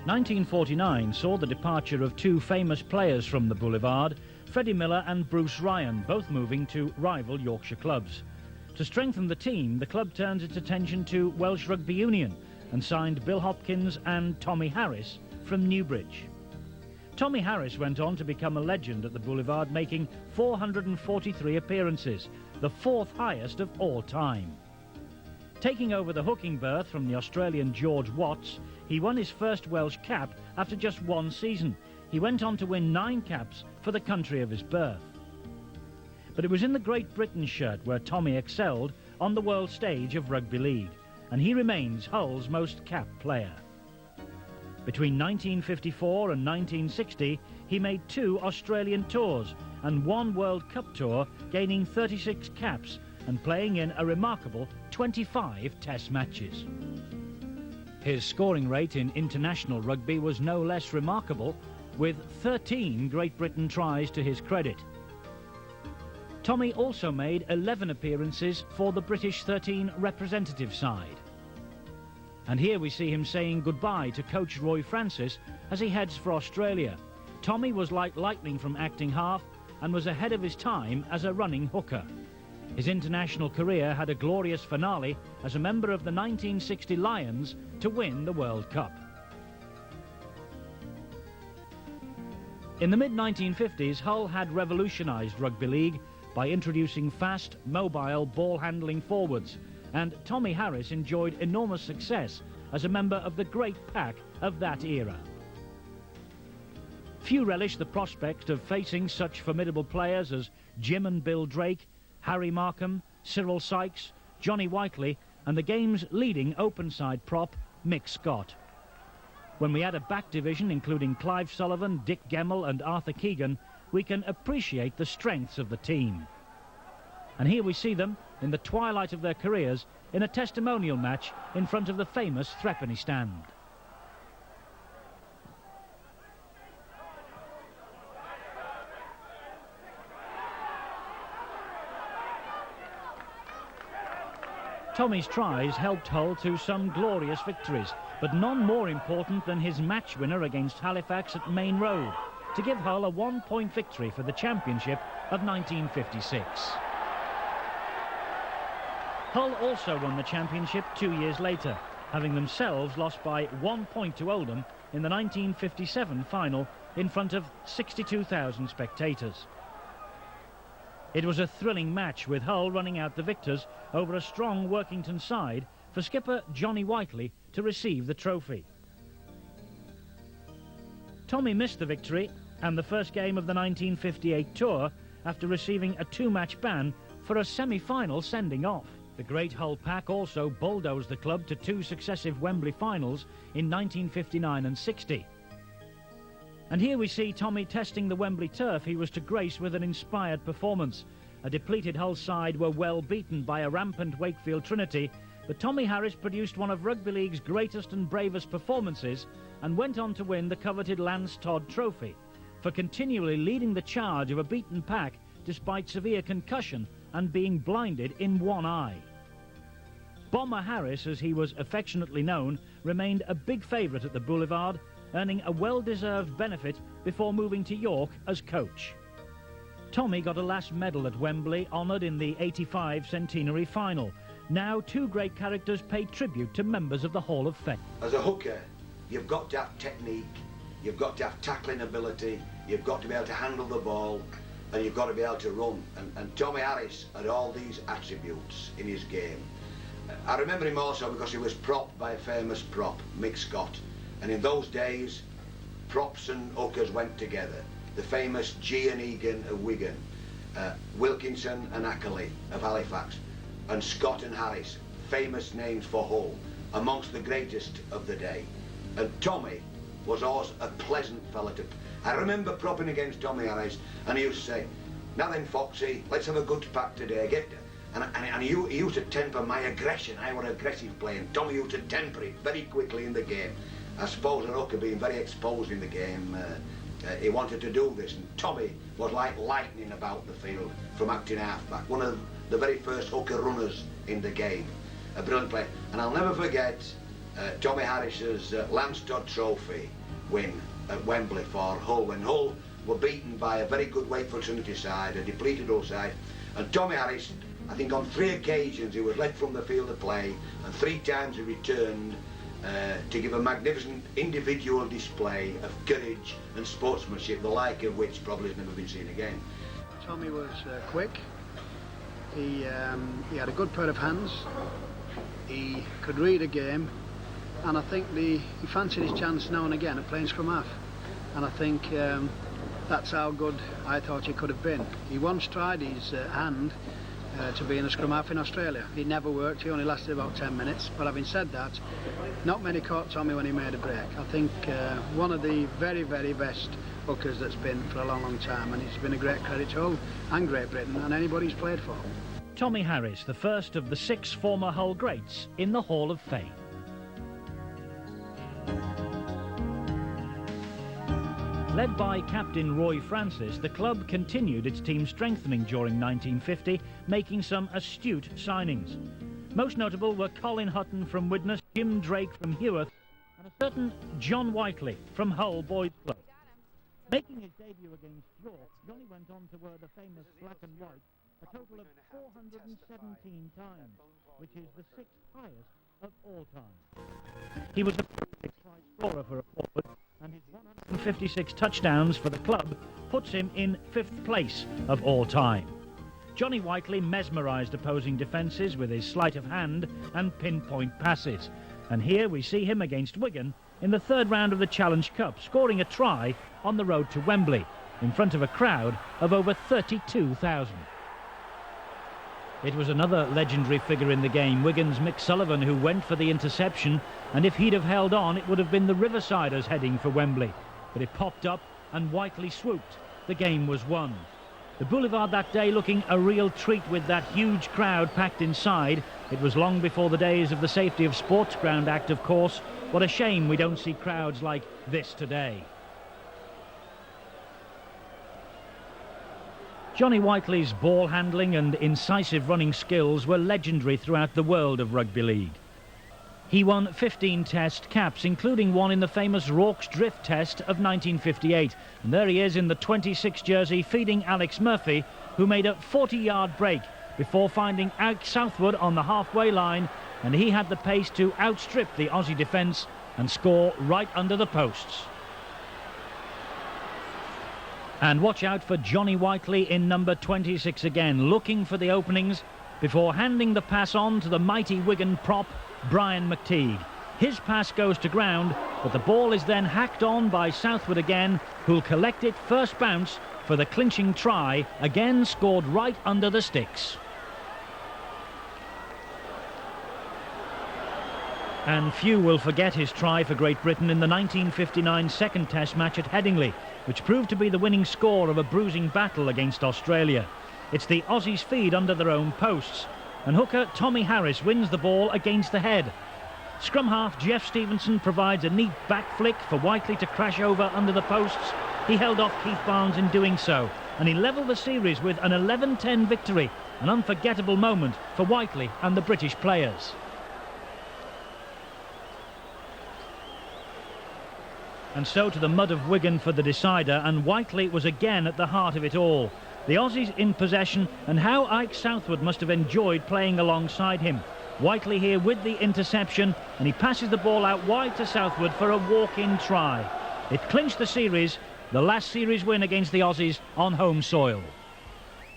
1949 saw the departure of two famous players from the Boulevard, Freddie Miller and Bruce Ryan, both moving to rival Yorkshire clubs. To strengthen the team, the club turned its attention to Welsh Rugby Union and signed Bill Hopkins and Tommy Harris from Newbridge. Tommy Harris went on to become a legend at the Boulevard, making 443 appearances, the fourth highest of all time. Taking over the hooking berth from the Australian George Watts, he won his first Welsh cap after just one season. He went on to win 9 caps for the country of his birth. But it was in the Great Britain shirt where Tommy excelled on the world stage of rugby league, and he remains Hull's most capped player. Between 1954 and 1960, he made 2 Australian tours and 1 World Cup tour, gaining 36 caps and playing in a remarkable 25 test matches. His scoring rate in international rugby was no less remarkable, with 13 Great Britain tries to his credit. Tommy also made 11 appearances for the British 13 representative side. And here we see him saying goodbye to coach Roy Francis as he heads for Australia. Tommy was like lightning from acting half and was ahead of his time as a running hooker. His international career had a glorious finale as a member of the 1960 Lions to win the World Cup. In the mid-1950s, Hull had revolutionised rugby league by introducing fast, mobile, ball-handling forwards, and Tommy Harris enjoyed enormous success as a member of the great pack of that era. Few relished the prospect of facing such formidable players as Jim and Bill Drake, Harry Markham, Cyril Sykes, Johnny Whiteley, and the game's leading open-side prop, Mick Scott. When we add a back division including Clive Sullivan, Dick Gemmell and Arthur Keegan, we can appreciate the strengths of the team. And here we see them, in the twilight of their careers, in a testimonial match in front of the famous threepenny stand. Tommy's tries helped Hull to some glorious victories, but none more important than his match winner against Halifax at Main Road, to give Hull a 1-point victory for the championship of 1956. Hull also won the championship 2 years later, having themselves lost by 1 point to Oldham in the 1957 final in front of 62,000 spectators. It was a thrilling match, with Hull running out the victors over a strong Workington side for skipper Johnny Whiteley to receive the trophy. Tommy missed the victory and the first game of the 1958 tour after receiving a 2-match ban for a semi-final sending off. The great Hull pack also bulldozed the club to 2 successive Wembley finals in 1959 and 60. And here we see Tommy testing the Wembley turf he was to grace with an inspired performance. A depleted Hull side were well beaten by a rampant Wakefield Trinity, but Tommy Harris produced one of Rugby League's greatest and bravest performances and went on to win the coveted Lance Todd Trophy for continually leading the charge of a beaten pack despite severe concussion and being blinded in one eye. Bomber Harris, as he was affectionately known, remained a big favourite at the Boulevard, earning a well-deserved benefit before moving to York as coach. Tommy got a last medal at Wembley, honoured in the 85 centenary final. Now 2 great characters paid tribute to members of the Hall of Fame. As a hooker, you've got to have technique, you've got to have tackling ability, you've got to be able to handle the ball, and you've got to be able to run. And Tommy Harris had all these attributes in his game. I remember him also because he was propped by a famous prop, Mick Scott. And in those days, props and hookers went together. The famous G and Egan of Wigan, Wilkinson and Ackley of Halifax, and Scott and Harris, famous names for Hull, amongst the greatest of the day. And Tommy was always a pleasant fella to... I remember propping against Tommy Harris, and he used to say, "Now then, Foxy, let's have a good pack today, get..." And he used to temper my aggression. I was aggressive playing. Tommy used to temper it very quickly in the game. I suppose an hooker being very exposed in the game, he wanted to do this, and Tommy was like lightning about the field from acting halfback, one of the very first hooker runners in the game, a brilliant player. And I'll never forget Tommy Harris's Lance Todd Trophy win at Wembley for Hull, when Hull were beaten by a very good Wakefield Trinity side, a depleted Hull side, and Tommy Harris, I think on 3 occasions he was led from the field of play, and 3 times he returned to give a magnificent individual display of courage and sportsmanship, the like of which probably has never been seen again. Tommy was quick, he had a good pair of hands, he could read a game, and I think he fancied his chance now and again at playing scrum half, and I think that's how good I thought he could have been. He once tried his hand to be in a scrum half in Australia. He never worked, he only lasted about 10 minutes, but having said that, not many caught Tommy when he made a break. I think one of the very, very best hookers that's been for a long, long time, and it's been a great credit to Hull and Great Britain and anybody he's played for. Tommy Harris, the first of the 6 former Hull greats in the Hall of Fame. Led by captain Roy Francis, the club continued its team strengthening during 1950, making some astute signings. Most notable were Colin Hutton from Widnes, Jim Drake from Heworth, and a certain John Whiteley from Hull Boys Club. Making his debut against York, Johnny went on to wear the famous black and white a total of 417 times, which is the 6th highest of all time. He was a perfect try scorer for a forward, and his 156 touchdowns for the club puts him in 5th place of all time. Johnny Whiteley mesmerised opposing defences with his sleight of hand and pinpoint passes, and here we see him against Wigan in the 3rd round of the Challenge Cup, scoring a try on the road to Wembley in front of a crowd of over 32,000. It was another legendary figure in the game, Wigan's Mick Sullivan, who went for the interception, and if he'd have held on, it would have been the Riversiders heading for Wembley. But it popped up and Whiteley swooped. The game was won. The Boulevard that day looking a real treat with that huge crowd packed inside. It was long before the days of the Safety of Sports Ground Act, of course. What a shame we don't see crowds like this today. Johnny Whiteley's ball handling and incisive running skills were legendary throughout the world of rugby league. He won 15 test caps, including one in the famous Rorke's Drift test of 1958. And there he is in the 26 jersey feeding Alex Murphy, who made a 40-yard break before finding Ike Southwood on the halfway line, and he had the pace to outstrip the Aussie defence and score right under the posts. And watch out for Johnny Whiteley in number 26 again, looking for the openings before handing the pass on to the mighty Wigan prop, Brian McTeague. His pass goes to ground, but the ball is then hacked on by Southwood again, who'll collect it first bounce for the clinching try, again scored right under the sticks. And few will forget his try for Great Britain in the 1959 second test match at Headingley, which proved to be the winning score of a bruising battle against Australia. It's the Aussies' feed under their own posts, and hooker Tommy Harris wins the ball against the head. Scrum half Jeff Stevenson provides a neat back flick for Whiteley to crash over under the posts. He held off Keith Barnes in doing so, and he levelled the series with an 11-10 victory, an unforgettable moment for Whiteley and the British players. And so to the mud of Wigan for the decider, and Whiteley was again at the heart of it all. The Aussies in possession, and how Ike Southwood must have enjoyed playing alongside him. Whiteley here with the interception, and he passes the ball out wide to Southwood for a walk-in try. It clinched the series, the last series win against the Aussies on home soil.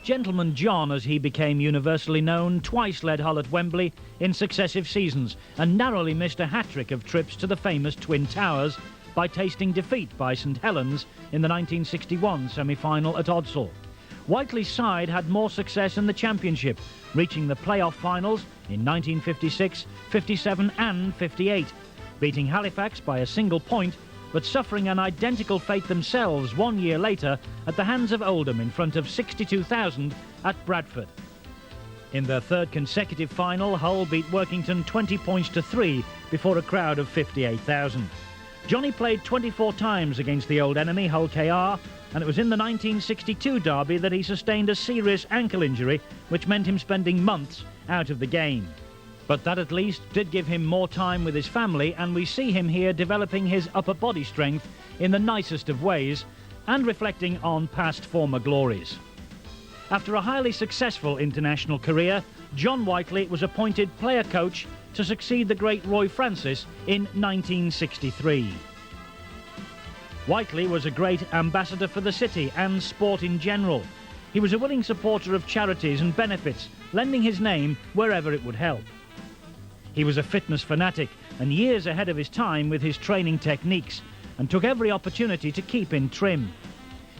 Gentleman John, as he became universally known, twice led Hull at Wembley in successive seasons, and narrowly missed a hat-trick of trips to the famous Twin Towers by tasting defeat by St Helens in the 1961 semi-final at Odsal. Whiteley's side had more success in the Championship, reaching the playoff finals in 1956, 57 and 58, beating Halifax by a single point, but suffering an identical fate themselves 1 year later at the hands of Oldham in front of 62,000 at Bradford. In their 3rd consecutive final, Hull beat Workington 20 points to 3 before a crowd of 58,000. Johnny played 24 times against the old enemy, Hull KR, and it was in the 1962 derby that he sustained a serious ankle injury, which meant him spending months out of the game. But that at least did give him more time with his family, and we see him here developing his upper body strength in the nicest of ways and reflecting on past former glories. After a highly successful international career, John Whiteley was appointed player coach to succeed the great Roy Francis in 1963. Whiteley was a great ambassador for the city and sport in general. He was a willing supporter of charities and benefits, lending his name wherever it would help. He was a fitness fanatic and years ahead of his time with his training techniques, and took every opportunity to keep in trim.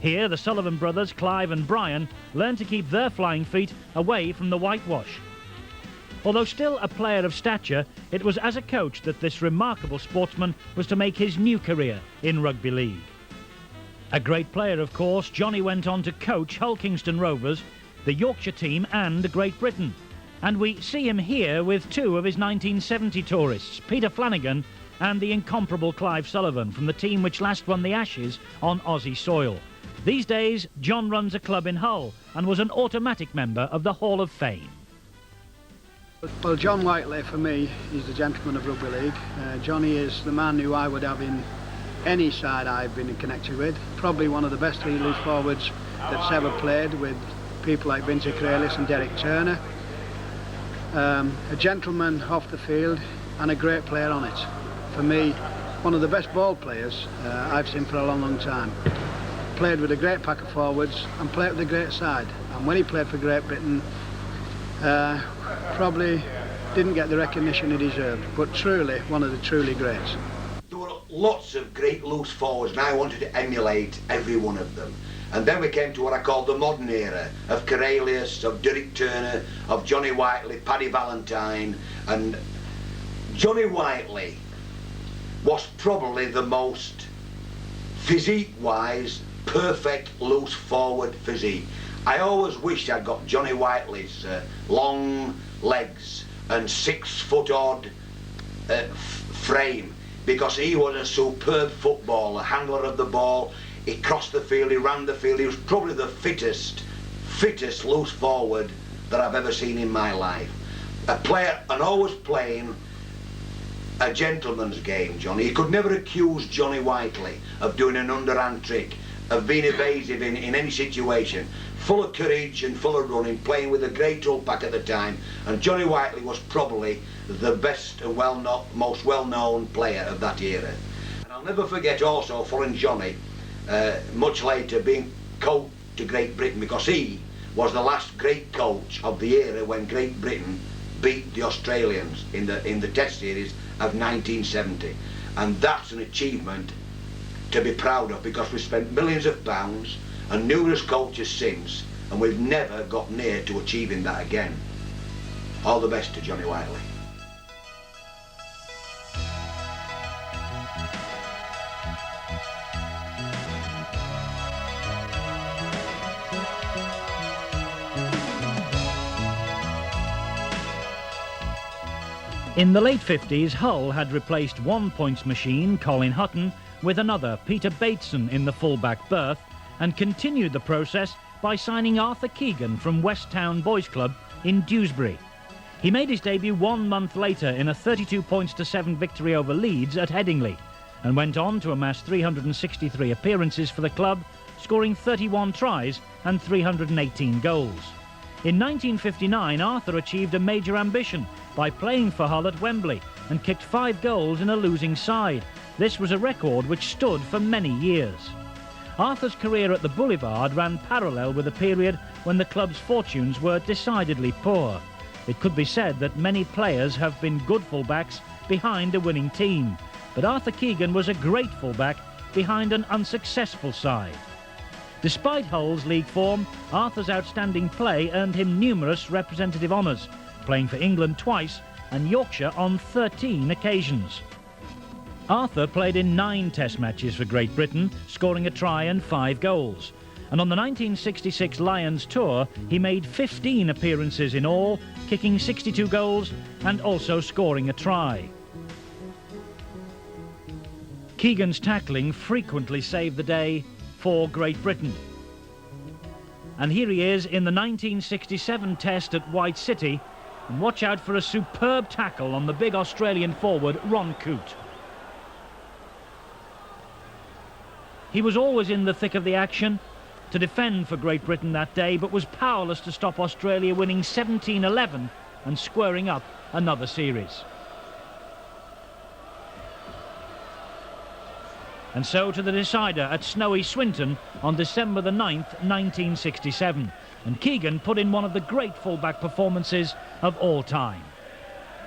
Here, the Sullivan brothers, Clive and Brian, learned to keep their flying feet away from the whitewash. Although still a player of stature, it was as a coach that this remarkable sportsman was to make his new career in rugby league. A great player, of course, Johnny went on to coach Hull Kingston Rovers, the Yorkshire team and Great Britain. And we see him here with two of his 1970 tourists, Peter Flanagan and the incomparable Clive Sullivan, from the team which last won the Ashes on Aussie soil. These days, John runs a club in Hull and was an automatic member of the Hall of Fame. Well, John Whiteley, for me, is the gentleman of rugby league. Johnny is the man who I would have in any side I've been connected with. Probably one of the best three loose forwards that's ever played, with people like Vincy Kralis and Derek Turner. A gentleman off the field and a great player on it. For me, one of the best ball players I've seen for a long, long time. Played with a great pack of forwards and played with a great side. And when he played for Great Britain, probably didn't get the recognition he deserved, but truly one of the truly greats. There were lots of great loose forwards, and I wanted to emulate every one of them. And then we came to what I call the modern era of Karelius, of Derek Turner, of Johnny Whiteley, Paddy Valentine. And Johnny Whiteley was probably the most physique-wise perfect loose forward physique. I always wished I'd got Johnny Whiteley's long legs and 6 foot odd frame, because he was a superb footballer, handler of the ball. He crossed the field, he ran the field. He was probably the fittest loose forward that I've ever seen in my life. A player, and always playing a gentleman's game, Johnny. You could never accuse Johnny Whiteley of doing an underhand trick, of being evasive in any situation. Full of courage and full of running, playing with a great old pack at the time. And Johnny Whiteley was probably the best and most well-known player of that era. And I'll never forget also following Johnny, much later, being coach to Great Britain, because he was the last great coach of the era when Great Britain beat the Australians in the Test series of 1970. And that's an achievement to be proud of, because we've spent millions of pounds and numerous coaches since, and we've never got near to achieving that again. All the best to Johnny Whiteley. In the late 50s, Hull had replaced one points machine, Colin Hutton, with another, Peter Bateson, in the full-back berth, and continued the process by signing Arthur Keegan from West Town Boys Club in Dewsbury. He made his debut 1 month later in a 32-7 victory over Leeds at Headingley, and went on to amass 363 appearances for the club, scoring 31 tries and 318 goals. In 1959, Arthur achieved a major ambition by playing for Hull at Wembley and kicked 5 goals in a losing side. This was a record which stood for many years. Arthur's career at the Boulevard ran parallel with a period when the club's fortunes were decidedly poor. It could be said that many players have been good fullbacks behind a winning team, but Arthur Keegan was a great fullback behind an unsuccessful side. Despite Hull's league form, Arthur's outstanding play earned him numerous representative honours, playing for England twice and Yorkshire on 13 occasions. Arthur played in 9 Test matches for Great Britain, scoring a try and 5 goals. And on the 1966 Lions tour, he made 15 appearances in all, kicking 62 goals and also scoring a try. Keegan's tackling frequently saved the day for Great Britain. And here he is in the 1967 Test at White City, And watch out for a superb tackle on the big Australian forward, Ron Coote. He was always in the thick of the action to defend for Great Britain that day, but was powerless to stop Australia winning 17-11 and squaring up another series. And so to the decider at snowy Swinton on December the 9th, 1967. And Keegan put in one of the great fullback performances of all time.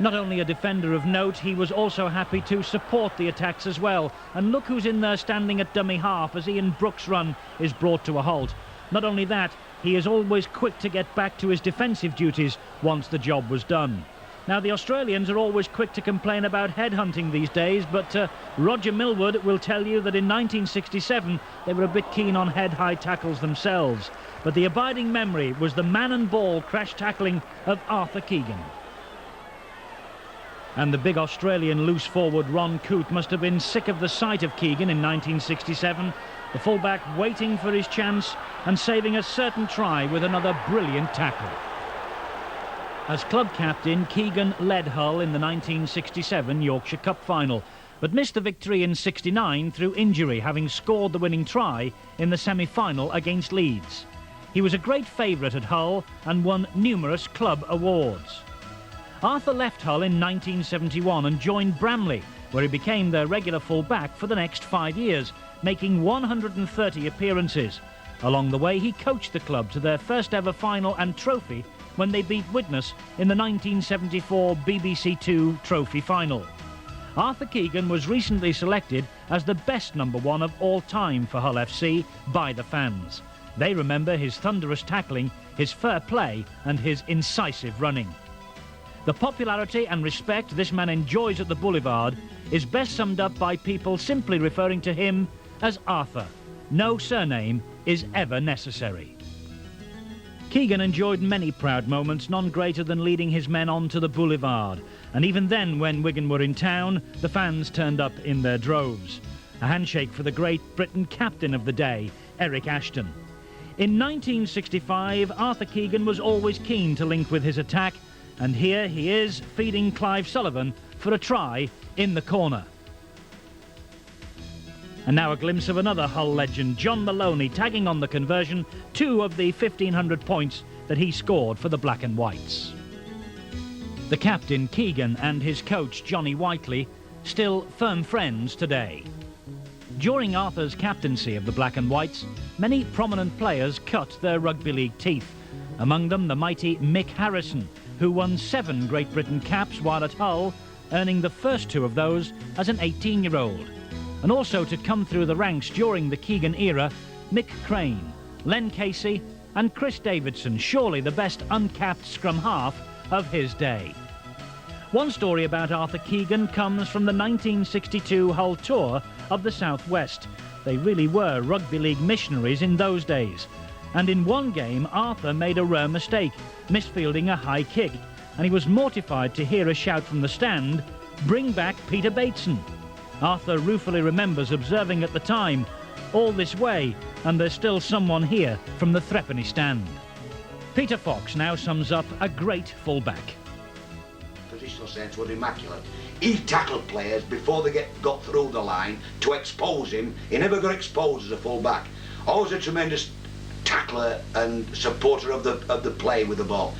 Not only a defender of note, he was also happy to support the attacks as well. And look who's in there standing at dummy half as Ian Brooks' run is brought to a halt. Not only that, he is always quick to get back to his defensive duties once the job was done. Now, the Australians are always quick to complain about headhunting these days, but Roger Millward will tell you that in 1967 they were a bit keen on head-high tackles themselves. But the abiding memory was the man and ball crash tackling of Arthur Keegan. And the big Australian loose forward Ron Coote must have been sick of the sight of Keegan in 1967, the fullback waiting for his chance and saving a certain try with another brilliant tackle. As club captain, Keegan led Hull in the 1967 Yorkshire Cup final, but missed the victory in '69 through injury, having scored the winning try in the semi-final against Leeds. He was a great favourite at Hull and won numerous club awards. Arthur left Hull in 1971 and joined Bramley, where he became their regular full-back for the next 5 years, making 130 appearances. Along the way, he coached the club to their first ever final and trophy when they beat Widnes in the 1974 BBC Two Trophy final. Arthur Keegan was recently selected as the best number one of all time for Hull FC by the fans. They remember his thunderous tackling, his fair play and his incisive running. The popularity and respect this man enjoys at the Boulevard is best summed up by people simply referring to him as Arthur. No surname is ever necessary. Keegan enjoyed many proud moments, none greater than leading his men on to the Boulevard. And even then, when Wigan were in town, the fans turned up in their droves. A handshake for the Great Britain captain of the day, Eric Ashton. In 1965, Arthur Keegan was always keen to link with his attack, and here he is feeding Clive Sullivan for a try in the corner. And now a glimpse of another Hull legend, John Maloney, tagging on the conversion, 2 of the 1,500 points that he scored for the Black and Whites. The captain, Keegan, and his coach, Johnny Whiteley, still firm friends today. During Arthur's captaincy of the Black and Whites, many prominent players cut their rugby league teeth. Among them, the mighty Mick Harrison, who won 7 Great Britain caps while at Hull, earning the first 2 of those as an 18-year-old. And also to come through the ranks during the Keegan era, Mick Crane, Len Casey and Chris Davidson, surely the best uncapped scrum half of his day. One story about Arthur Keegan comes from the 1962 Hull tour of the South West. They really were rugby league missionaries in those days. And in one game, Arthur made a rare mistake, misfielding a high kick, and he was mortified to hear a shout from the stand, "Bring back Peter Bateson." Arthur ruefully remembers observing at the time, "All this way, and there's still someone here from the threepenny stand." Peter Fox now sums up a great fullback. Positional sense was immaculate. He tackled players before they got through the line to expose him. He never got exposed as a fullback. Always a tremendous tackler and supporter of the play with the ball.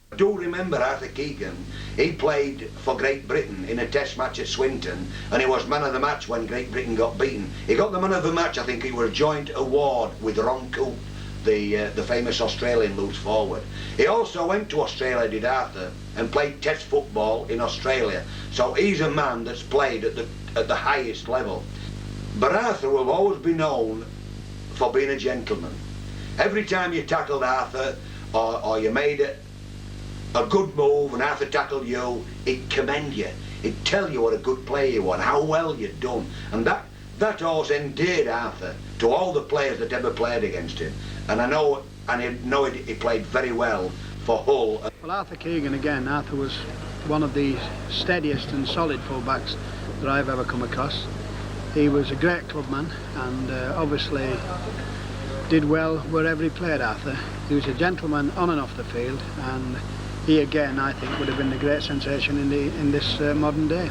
I do remember Arthur Keegan. He played for Great Britain in a test match at Swinton, and he was man of the match when Great Britain got beaten. He got the man of the match, I think it was a joint award with Ron Coote, the famous Australian loose forward. He also went to Australia, did Arthur, and played test football in Australia. So he's a man that's played at the highest level. But Arthur will always be known for being a gentleman. Every time you tackled Arthur or you made it a good move and Arthur tackled you, he'd commend you. He'd tell you what a good player you were and how well you'd done. And that always endeared Arthur to all the players that ever played against him. And I know he played very well for Hull. Well, Arthur Keegan, again, Arthur was one of the steadiest and solid fullbacks that I've ever come across. He was a great clubman and obviously did well wherever he played, Arthur. He was a gentleman on and off the field, and he again, I think, would have been a great sensation in this modern day.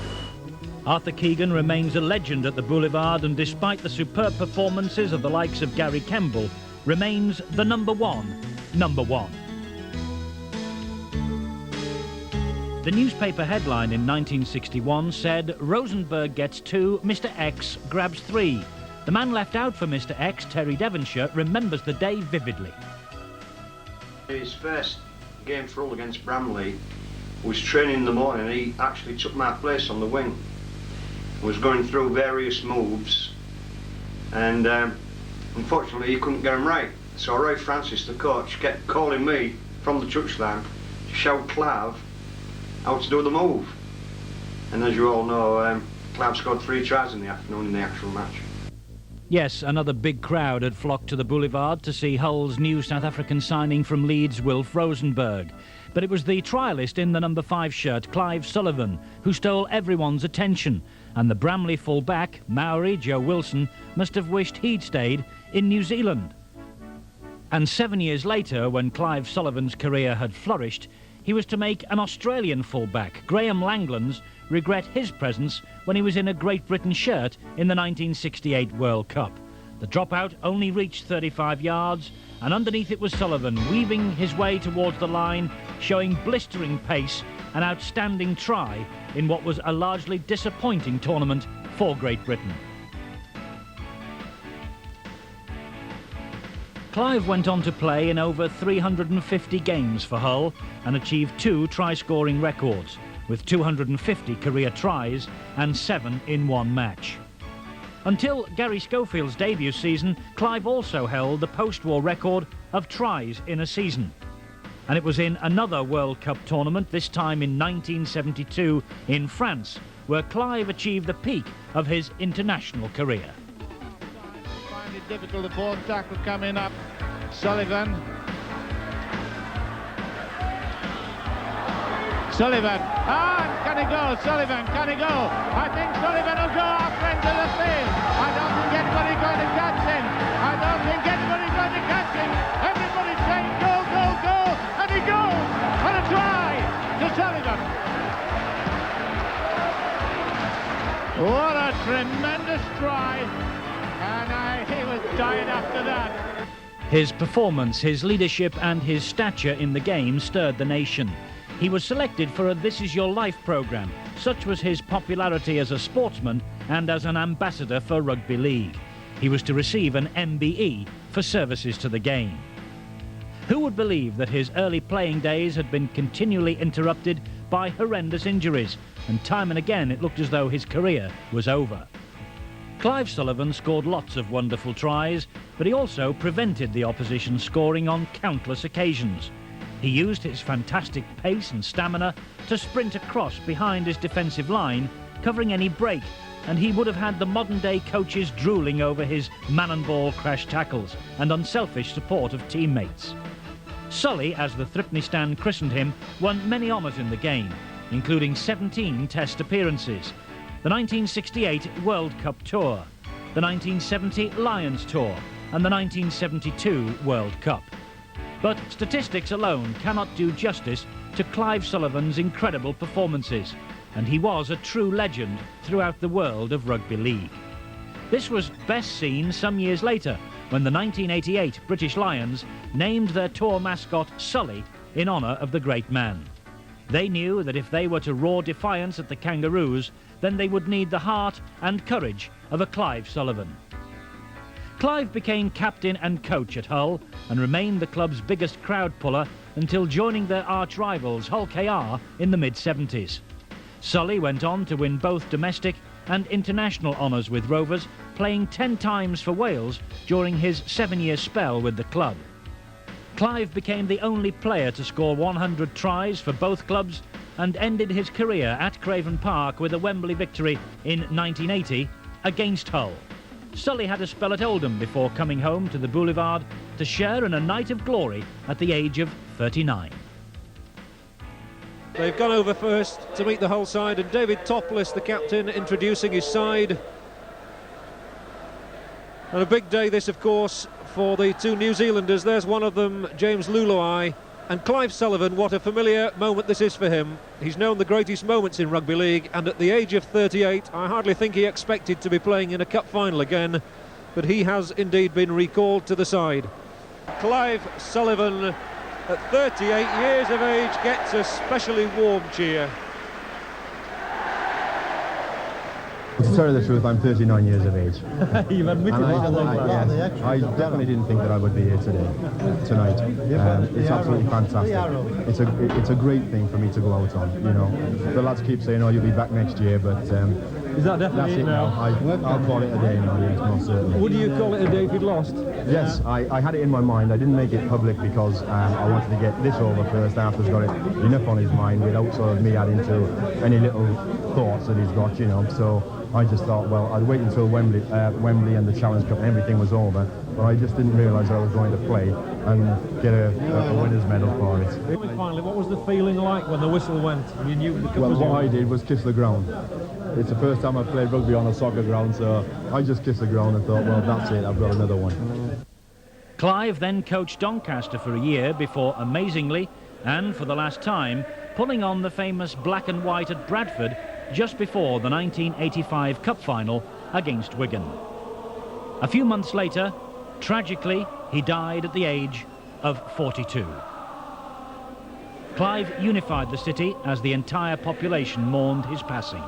Arthur Keegan remains a legend at the Boulevard, and despite the superb performances of the likes of Gary Kemble, remains the number one. The newspaper headline in 1961 said, "Rosenberg gets 2, Mr. X grabs 3. The man left out for Mr. X, Terry Devonshire, remembers the day vividly." His first game for Hull against Bramley was training in the morning. He actually took my place on the wing. Was going through various moves, and unfortunately he couldn't get them right. So Roy Francis, the coach, kept calling me from the touchline to show Clive how to do the move. And as you all know, Clive scored 3 tries in the afternoon in the actual match. Yes, another big crowd had flocked to the Boulevard to see Hull's new South African signing from Leeds, Wilf Rosenberg. But it was the trialist in the number 5 shirt, Clive Sullivan, who stole everyone's attention. And the Bramley full-back, Maori Joe Wilson, must have wished he'd stayed in New Zealand. And 7 years later, when Clive Sullivan's career had flourished, he was to make an Australian full-back, Graham Langlands, regret his presence when he was in a Great Britain shirt in the 1968 World Cup. The dropout only reached 35 yards, and underneath it was Sullivan, weaving his way towards the line, showing blistering pace, an outstanding try in what was a largely disappointing tournament for Great Britain. Clive went on to play in over 350 games for Hull and achieved 2 try-scoring records, with 250 career tries and 7 in one match. Until Gary Schofield's debut season, Clive also held the post-war record of tries in a season. And it was in another World Cup tournament, this time in 1972 in France, where Clive achieved the peak of his international career. Find it difficult, the fourth tackle coming up. Sullivan. Can he go? Sullivan, can he go? I think Sullivan will go after into the field. I don't think anybody's going to catch him. Everybody's saying go, go, go, and he goes. And a try to Sullivan. What a tremendous try. And he was tired after that. His performance, his leadership and his stature in the game stirred the nation. He was selected for a This Is Your Life programme. Such was his popularity as a sportsman and as an ambassador for rugby league. He was to receive an MBE for services to the game. Who would believe that his early playing days had been continually interrupted by horrendous injuries, and time and again it looked as though his career was over. Clive Sullivan scored lots of wonderful tries, but he also prevented the opposition scoring on countless occasions. He used his fantastic pace and stamina to sprint across behind his defensive line, covering any break, and he would have had the modern-day coaches drooling over his man-and-ball crash tackles and unselfish support of teammates. Sully, as the Thripney Stand christened him, won many honours in the game, including 17 Test appearances, the 1968 World Cup Tour, the 1970 Lions Tour, and the 1972 World Cup. But statistics alone cannot do justice to Clive Sullivan's incredible performances, and he was a true legend throughout the world of rugby league. This was best seen some years later, when the 1988 British Lions named their tour mascot Sully in honour of the great man. They knew that if they were to roar defiance at the Kangaroos, then they would need the heart and courage of a Clive Sullivan. Clive became captain and coach at Hull and remained the club's biggest crowd puller until joining their arch rivals Hull KR in the mid-70s. Sully went on to win both domestic and international honours with Rovers, playing 10 times for Wales during his 7-year spell with the club. Clive became the only player to score 100 tries for both clubs and ended his career at Craven Park with a Wembley victory in 1980 against Hull. Sully had a spell at Oldham before coming home to the Boulevard to share in a night of glory at the age of 39. They've gone over first to meet the Hull side, and David Topless, the captain, introducing his side. And a big day this, of course, for the two New Zealanders. There's one of them, James Luluai, And Clive Sullivan, what a familiar moment this is for him. He's known the greatest moments in rugby league, and at the age of 38, I hardly think he expected to be playing in a cup final again, but he has indeed been recalled to the side. Clive Sullivan, at 38 years of age, gets a specially warm cheer. To tell you the truth, I'm 39 years of age. You've admitted that. I definitely didn't think that I would be here tonight. It's absolutely fantastic. It's a great thing for me to go out on. You know, the lads keep saying, "Oh, you'll be back next year," but is that definitely that's it now? I'll call it a day now. Yes, most certainly. Would you call it a day if you'd lost? Yes, I had it in my mind. I didn't make it public because I wanted to get this over first. Arthur's got it enough on his mind without sort of me adding to any little thoughts that he's got, you know. So I just thought, well, I'd wait until Wembley and the Challenge Cup and everything was over, but I just didn't realise I was going to play and get a winner's medal for it. Finally, what was the feeling like when the whistle went and you knew the cup was Well, what yours? I did was kiss the ground. It's the first time I've played rugby on a soccer ground, so I just kissed the ground and thought, well, that's it, I've got another one. Clive then coached Doncaster for a year before, amazingly, and for the last time, pulling on the famous black and white at Bradford just before the 1985 Cup final against Wigan. A few months later, tragically, he died at the age of 42. Clive unified the city as the entire population mourned his passing.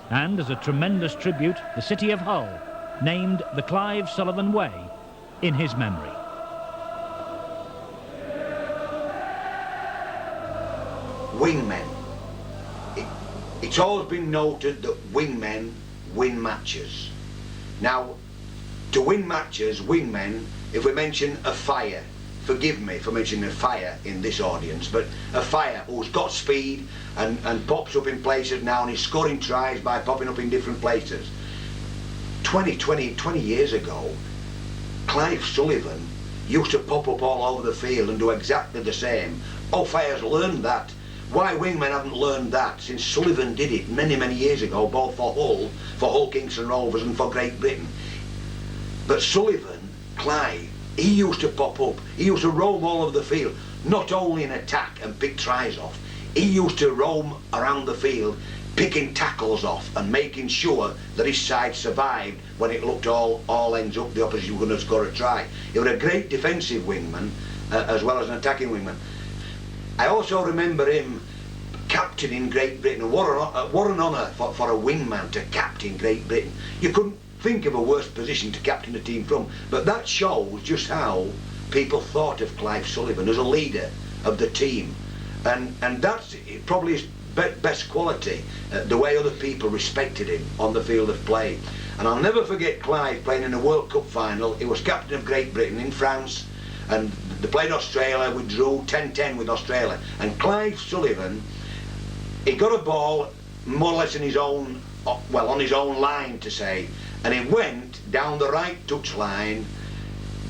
And as a tremendous tribute, the city of Hull named the Clive Sullivan Way in his memory. Wingmen. It's always been noted that wingmen win matches. Now, to win matches, wingmen, if we mention a fire, forgive me for mentioning a fire in this audience, but a fire who's got speed and pops up in places now and is scoring tries by popping up in different places. 20 years ago, Clive Sullivan used to pop up all over the field and do exactly the same. Oh, Fire's learned that. Why wingmen haven't learned that since Sullivan did it many years ago, both for Hull Kingston Rovers and for Great Britain. But Sullivan, Clive, he used to pop up, he used to roam all over the field, not only in attack and pick tries off, he used to roam around the field, picking tackles off and making sure that his side survived when it looked all ends up, the opposition were going to score a try. He was a great defensive wingman as well as an attacking wingman. I also remember him captaining Great Britain. What an honour for a wingman to captain Great Britain. You couldn't think of a worse position to captain a team from, but that shows just how people thought of Clive Sullivan as a leader of the team, and that's probably his best quality, the way other people respected him on the field of play. And I'll never forget Clive playing in a World Cup final. He was captain of Great Britain in France, and they played Australia. We drew 10-10 with Australia, and Clive Sullivan, he got a ball more or less in his own, well, on his own line to say, and he went down the right touch line,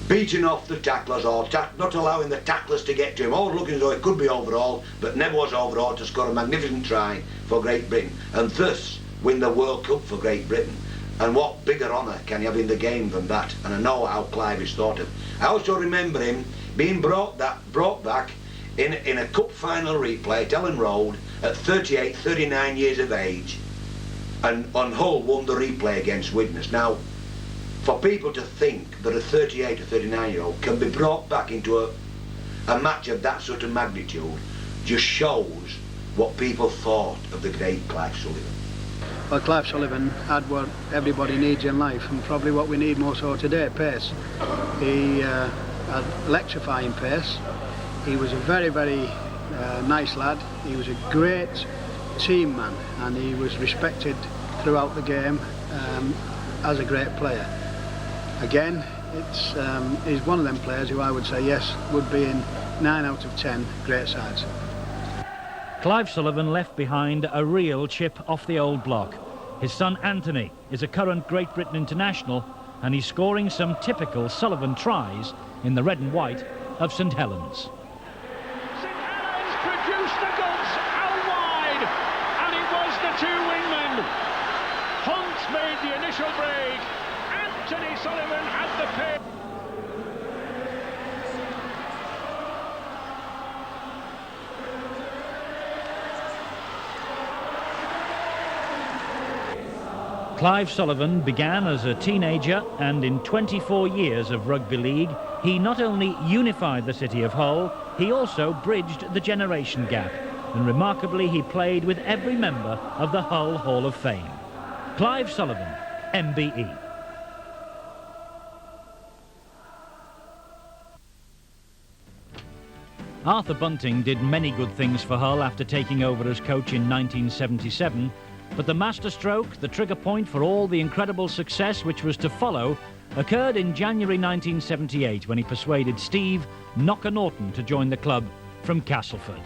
beating off the tacklers, or not allowing the tacklers to get to him, all looking as though it could be overall, but never was overall, to score a magnificent try for Great Britain, and thus win the World Cup for Great Britain. And what bigger honour can you have in the game than that? And I know how Clive is thought of. I also remember him being brought back in a cup final replay at Ellen Road at 39 years of age, and Hull won the replay against Widnes. Now, for people to think that a 38 or 39-year-old can be brought back into a match of that sort of magnitude just shows what people thought of the great Clive Sullivan. Well, Clive Sullivan had what everybody needs in life, and probably what we need more so today, pace. He had electrifying pace. He was a very nice lad. He was a great team man, and he was respected throughout the game as a great player. Again, he's one of them players who I would say, yes, would be in 9 out of 10 great sides. Clive Sullivan left behind a real chip off the old block. His son Anthony is a current Great Britain international, and he's scoring some typical Sullivan tries in the red and white of St Helens. St Helens produced the goods out wide, and it was the two wingmen. Hunt made the initial break. Anthony Sullivan had the pace. Clive Sullivan began as a teenager, and in 24 years of rugby league, he not only unified the city of Hull, he also bridged the generation gap. And remarkably, he played with every member of the Hull Hall of Fame. Clive Sullivan, MBE. Arthur Bunting did many good things for Hull after taking over as coach in 1977, but the masterstroke, the trigger point for all the incredible success which was to follow, occurred in January 1978 when he persuaded Steve "Knocker" Norton to join the club from Castleford.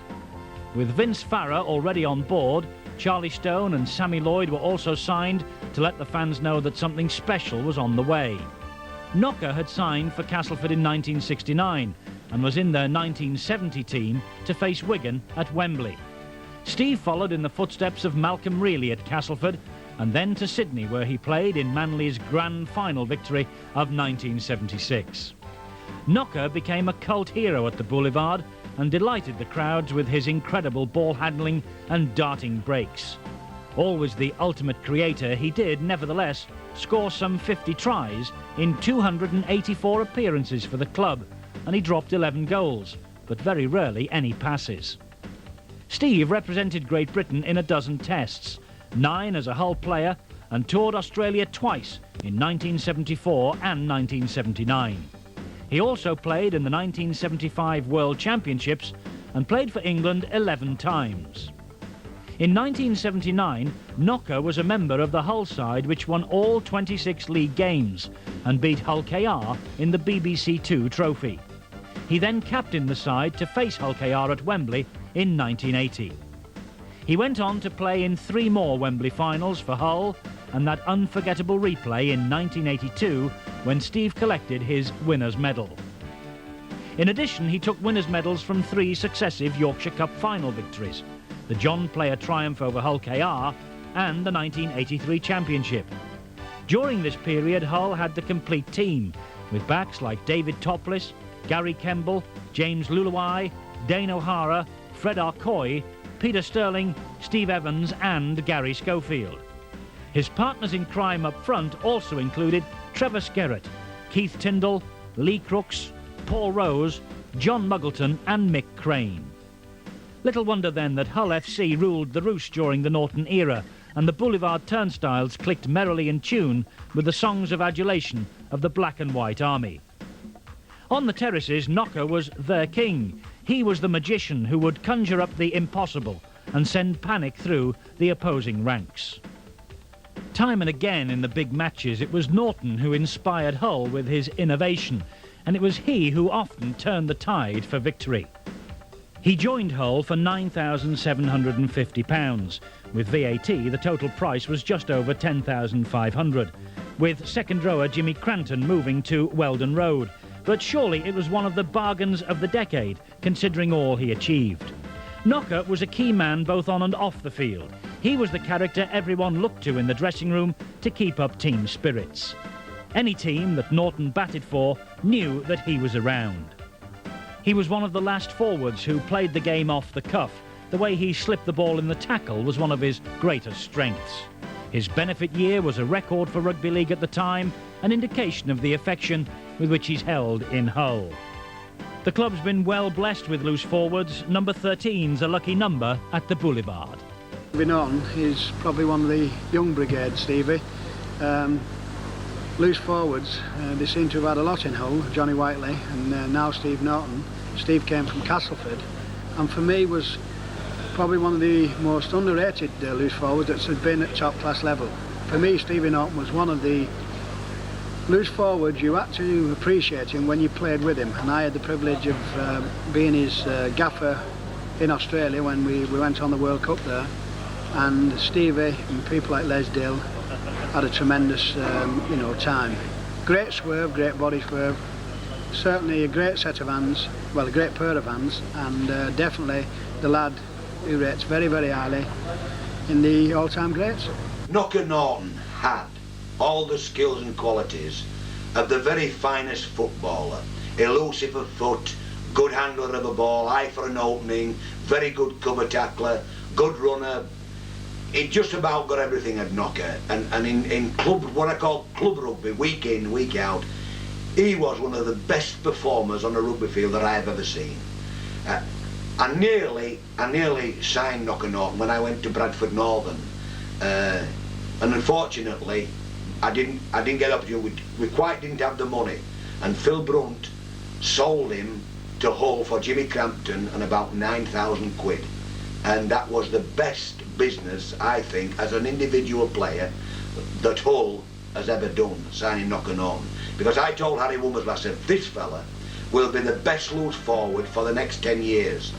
With Vince Farrer already on board, Charlie Stone and Sammy Lloyd were also signed to let the fans know that something special was on the way. Knocker had signed for Castleford in 1969 and was in their 1970 team to face Wigan at Wembley. Steve followed in the footsteps of Malcolm Reilly at Castleford and then to Sydney, where he played in Manly's grand final victory of 1976. Knocker became a cult hero at the Boulevard and delighted the crowds with his incredible ball handling and darting breaks. Always the ultimate creator, he did nevertheless score some 50 tries in 284 appearances for the club, and he dropped 11 goals, but very rarely any passes. Steve represented Great Britain in a dozen tests, 9 as a Hull player, and toured Australia twice in 1974 and 1979. He also played in the 1975 World Championships and played for England 11 times. In 1979, Knocker was a member of the Hull side which won all 26 league games and beat Hull KR in the BBC Two trophy. He then captained the side to face Hull KR at Wembley in 1980. He went on to play in 3 more Wembley finals for Hull and that unforgettable replay in 1982 when Steve collected his winner's medal. In addition, he took winner's medals from 3 successive Yorkshire Cup final victories, the John Player triumph over Hull KR and the 1983 Championship. During this period, Hull had the complete team, with backs like David Topless, Gary Kemble, James Luluai, Dane O'Hara, Fred Arcoy, Peter Sterling, Steve Evans and Gary Schofield. His partners in crime up front also included Trevor Skerrett, Keith Tyndall, Lee Crooks, Paul Rose, John Muggleton and Mick Crane. Little wonder then that Hull FC ruled the roost during the Norton era, and the Boulevard turnstiles clicked merrily in tune with the songs of adulation of the Black and White Army. On the terraces, Knocker was their king. He was the magician who would conjure up the impossible and send panic through the opposing ranks. Time and again in the big matches, it was Norton who inspired Hull with his innovation, and it was he who often turned the tide for victory. He joined Hull for £9,750. With VAT, the total price was just over £10,500, with second rower Jimmy Cranton moving to Weldon Road. But surely it was one of the bargains of the decade, considering all he achieved. Knocker was a key man both on and off the field. He was the character everyone looked to in the dressing room to keep up team spirits. Any team that Norton batted for knew that he was around. He was one of the last forwards who played the game off the cuff. The way he slipped the ball in the tackle was one of his greatest strengths. His benefit year was a record for rugby league at the time, an indication of the affection with which he's held in Hull. The club's been well blessed with loose forwards. Number 13's a lucky number at the Boulevard. Stevie Norton is probably one of the young brigade, Stevie. Loose forwards, they seem to have had a lot in Hull. Johnny Whiteley and now Steve Norton. Steve came from Castleford and for me was probably one of the most underrated loose forwards that's been at top class level. For me, Stevie Norton was one of the loose forwards you had to appreciate him when you played with him, and I had the privilege of being his gaffer in Australia when we went on the World Cup there, and Stevie and people like Les Dill had a tremendous time. Great swerve, great body swerve, certainly a great set of hands, well, a great pair of hands, and definitely the lad who rates very, very highly in the all-time greats. Knocker Norton had all the skills and qualities of the very finest footballer. Elusive of foot, good handler of a ball, eye for an opening, very good cover tackler, good runner, he just about got everything at knocker, and in club, what I call club rugby, week in, week out, he was one of the best performers on a rugby field that I have ever seen. I nearly signed Knocker Norton when I went to Bradford Northern, and unfortunately I didn't get up to it. We quite didn't have the money, and Phil Brunt sold him to Hull for Jimmy Crampton and about 9,000 quid, and that was the best business, I think, as an individual player that Hull has ever done, signing Knocker Norton. Because I told Harry Woomers, I said, this fella will be the best loose forward for the next 10 years.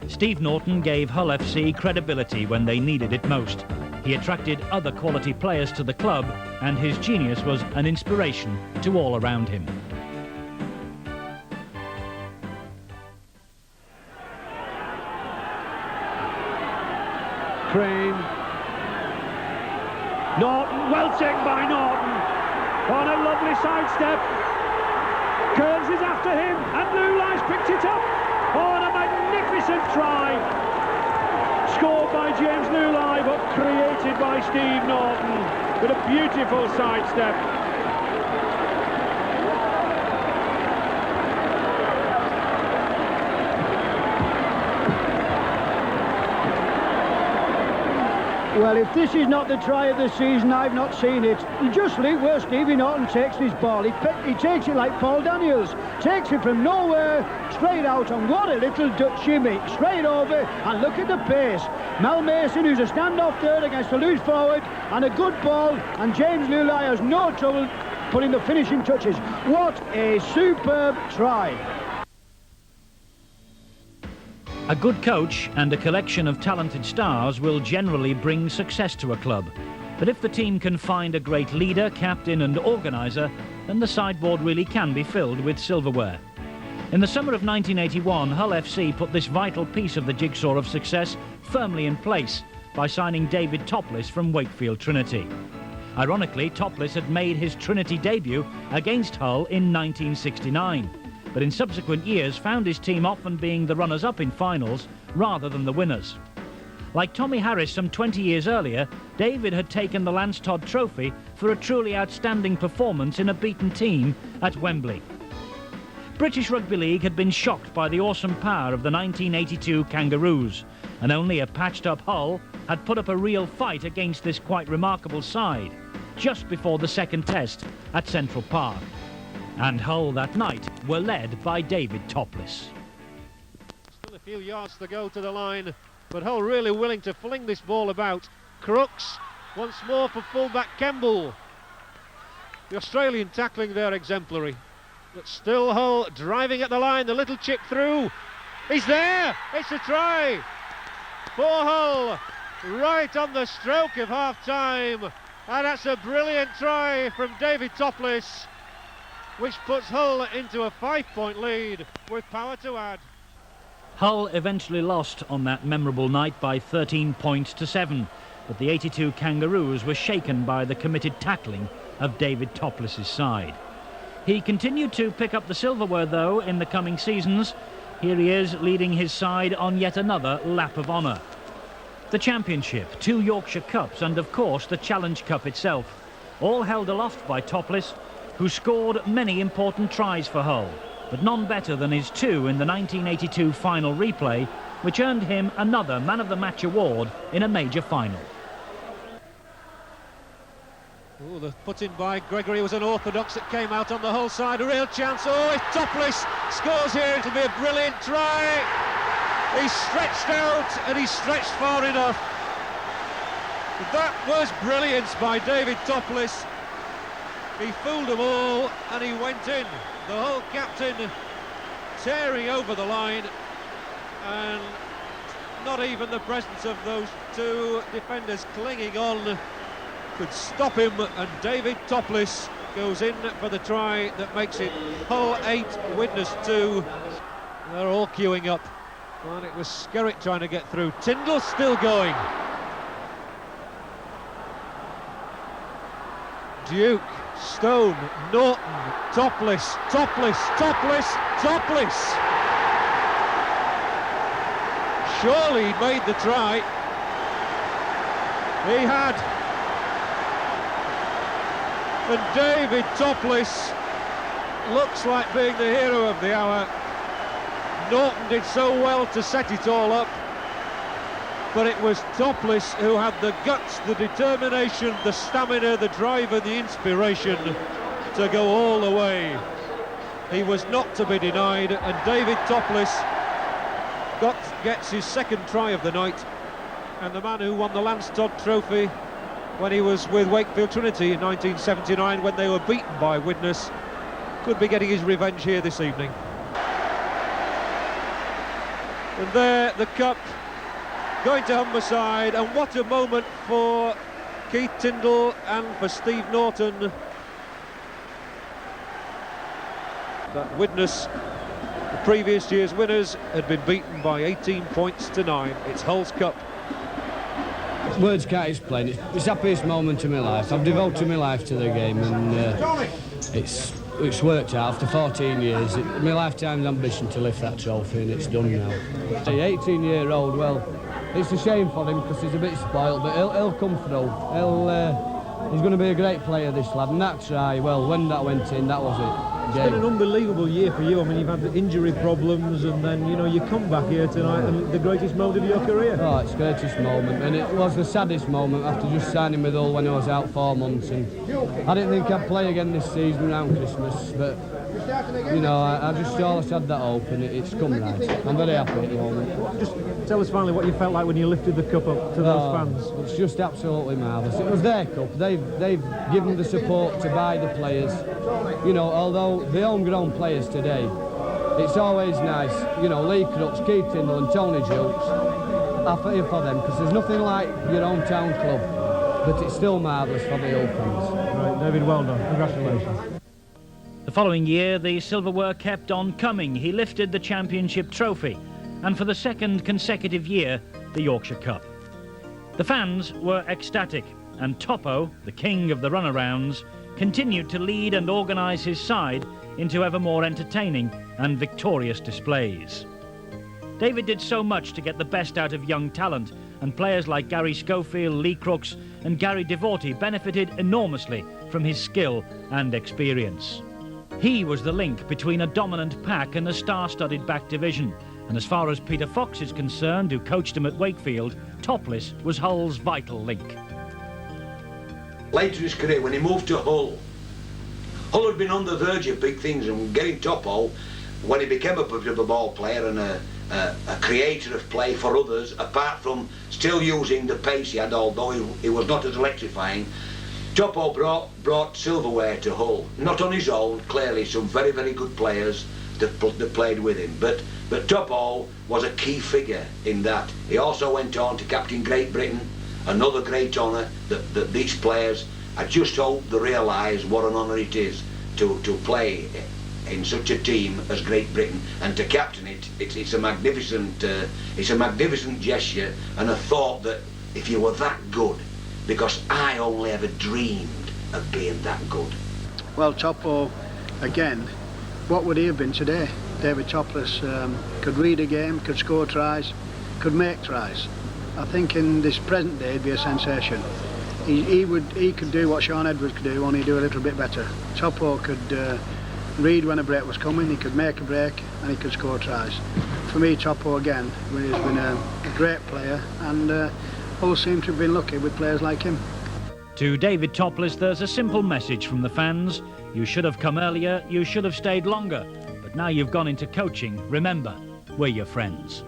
Steve Norton gave Hull FC credibility when they needed it most. He attracted other quality players to the club, and his genius was an inspiration to all around him. Crane. Norton, well taken by Norton. On a lovely sidestep. Kearns is after him, and Lulai's picked it up. On a magnificent try. Scored by James Lulai, but created by Steve Norton with a beautiful sidestep. Well, if this is not the try of the season, I've not seen it. You just look where Stevie Norton takes this ball. He takes it like Paul Daniels. Takes it from nowhere, straight out, and what a little Dutch shimmy. Straight over, and look at the pace. Mel Mason, who's a standoff third against a loose forward, and a good ball, and James Lulai has no trouble putting the finishing touches. What a superb try. A good coach and a collection of talented stars will generally bring success to a club. But if the team can find a great leader, captain and organiser, then the sideboard really can be filled with silverware. In the summer of 1981, Hull FC put this vital piece of the jigsaw of success firmly in place by signing David Topless from Wakefield Trinity. Ironically, Topless had made his Trinity debut against Hull in 1969. But in subsequent years found his team often being the runners-up in finals rather than the winners. Like Tommy Harris some 20 years earlier, David had taken the Lance Todd Trophy for a truly outstanding performance in a beaten team at Wembley. British Rugby League had been shocked by the awesome power of the 1982 Kangaroos, and only a patched-up Hull had put up a real fight against this quite remarkable side, just before the second test at Central Park. And Hull that night were led by David Topless. Still a few yards to go to the line, but Hull really willing to fling this ball about. Crooks once more for fullback Kemble. The Australian tackling there exemplary, but still Hull driving at the line. The little chip through. He's there. It's a try for Hull right on the stroke of half-time, and that's a brilliant try from David Topless, which puts Hull into a 5-point lead with power to add. Hull eventually lost on that memorable night by 13 points to 7, but the 82 Kangaroos were shaken by the committed tackling of David Topless's side. He continued to pick up the silverware though in the coming seasons. Here he is leading his side on yet another lap of honour. The Championship, 2 Yorkshire Cups and of course the Challenge Cup itself, all held aloft by Topless, who scored many important tries for Hull, but none better than his 2 in the 1982 final replay, which earned him another Man of the Match award in a major final. Oh, the put-in by Gregory was unorthodox. It came out on the Hull side, a real chance. Oh, if Topless scores here, it'll be a brilliant try. He's stretched out, and he's stretched far enough. That was brilliance by David Topless. He fooled them all, and he went in. The Hull captain tearing over the line, and not even the presence of those 2 defenders clinging on could stop him, and David Topless goes in for the try that makes it Hull 8, Widnes 2. They're all queuing up, and it was Skerritt trying to get through. Tyndall still going. Duke, Stone, Norton, Topless, Topless, Topless, Topless. Surely he made the try. He had. And David Topliss looks like being the hero of the hour. Norton did so well to set it all up, but it was Topliss who had the guts, the determination, the stamina, the drive and the inspiration to go all the way. He was not to be denied, and David Topliss gets his second try of the night, and the man who won the Lance Todd Trophy when he was with Wakefield Trinity in 1979, when they were beaten by Widnes, could be getting his revenge here this evening. And there, the cup going to Humberside, and what a moment for Keith Tindall and for Steve Norton. That Widnes, the previous year's winners, had been beaten by 18 points to 9. It's Hull's cup. Words can't explain. It's the happiest moment of my life. I've devoted my life to the game, and it's worked out after 14 years. My lifetime's ambition to lift that trophy, and it's done now. The 18-year-old, well, it's a shame for him because he's a bit spoiled, but he'll come through. He's going to be a great player, this lad, and that try, well, when that went in, that was it. It's been an unbelievable year for you. I mean, you've had injury problems, and then, you know, you come back here tonight and the greatest moment of your career. Oh, it's the greatest moment, and it was the saddest moment after just signing with Hull when I was out 4 months, and I didn't think I'd play again this season around Christmas, but, you know, I just always had that hope, and it's come right. I'm very happy at the moment. Just tell us finally what you felt like when you lifted the cup up to those fans. It's just absolutely marvellous. It was their cup. They've given the support to buy the players. You know, although the homegrown players today, it's always nice, you know, Lee Crooks, Keith Tindall and Tony Jukes, I feel for them, because there's nothing like your own town club, but it's still marvellous for the Hull fans. Right, David, well done. Congratulations. The following year, the silverware kept on coming. He lifted the championship trophy, and for the second consecutive year, the Yorkshire Cup. The fans were ecstatic, and Topo, the king of the runarounds, continued to lead and organise his side into ever more entertaining and victorious displays. David did so much to get the best out of young talent, and players like Gary Schofield, Lee Crooks and Gary Devorty benefited enormously from his skill and experience. He was the link between a dominant pack and a star-studded back division, and as far as Peter Fox is concerned, who coached him at Wakefield, Topliss was Hull's vital link. Later in his career, when he moved to Hull, Hull had been on the verge of big things, and getting Topo, when he became a bit of a ball player and a creator of play for others, apart from still using the pace he had, although he was not as electrifying, Topo brought silverware to Hull. Not on his own, clearly some very, very good players that played with him, but Topo was a key figure in that. He also went on to captain Great Britain, another great honour that these players, I just hope they realise what an honour it is to play in such a team as Great Britain, and to captain it. It's a magnificent gesture, and a thought that if you were that good, because I only ever dreamed of being that good. Well, Topo, again, what would he have been today? David Topliss could read a game, could score tries, could make tries. I think in this present day, it'd be a sensation. He could do what Sean Edwards could do, only do a little bit better. Topo could read when a break was coming, he could make a break, and he could score tries. For me, Topo, again, has been a great player, and Hull seem to have been lucky with players like him. To David Topliss, there's a simple message from the fans. You should have come earlier, you should have stayed longer, but now you've gone into coaching, remember, we're your friends.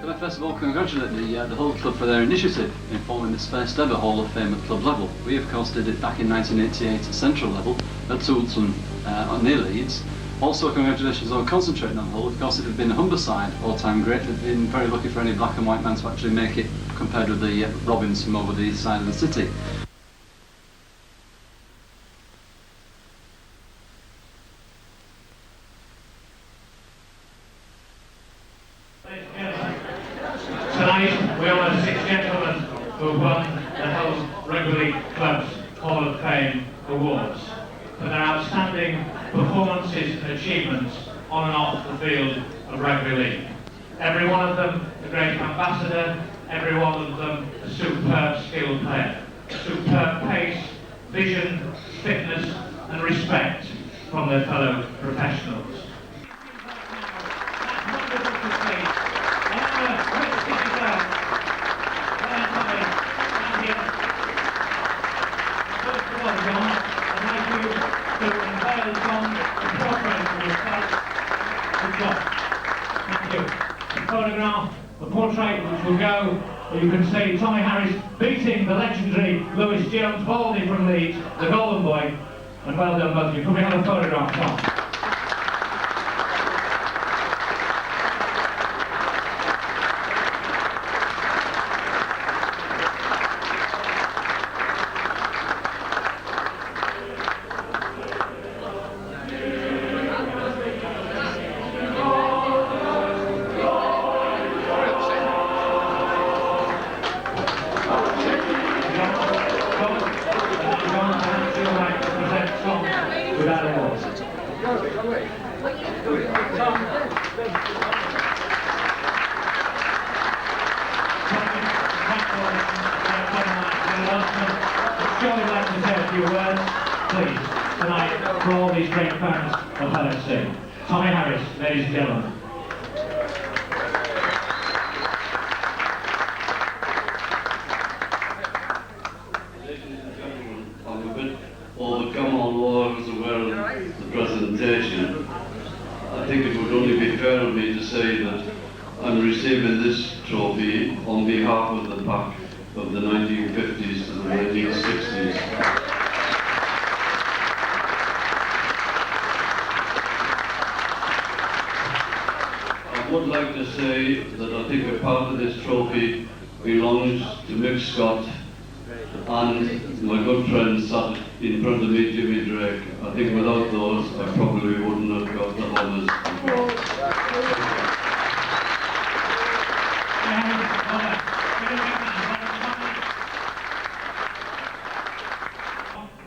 Could I first of all congratulate the Hull Club for their initiative in forming this first ever Hall of Fame at club level. We of course did it back in 1988 at central level, at Toulton near Leeds. Also congratulations on concentrating on Hull. Of course, if it had been Humberside all-time great, they'd been very lucky for any black and white man to actually make it, compared with the Robins from over the east side of the city. Tonight we honour 6 gentlemen who won the Hull Rugby League Club's Hall of Fame awards for their outstanding performances and achievements on and off the field of rugby league. Every one of them a great ambassador, every one of them a superb skilled player. Superb pace, vision, fitness and respect from their fellow professionals. Photograph, the portrait which will go, you can see Tommy Harris beating the legendary Lewis Jones Baldy from Leeds, the Golden Boy, and well done both of you. Could we have a photograph, Tom? For all these great fans of LFC. Tommy Harris, ladies and gentlemen. Ladies and gentlemen, I'm a bit overcome, although I was aware of the presentation. I think it would only be fair of me to say that I'm receiving this trophy on behalf of the pack of the 1950s to the 1960s. I would like to say that I think a part of this trophy belongs to Mick Scott and my good friend sat in front of me, Jimmy Drake. I think without those, I probably wouldn't have got the honours.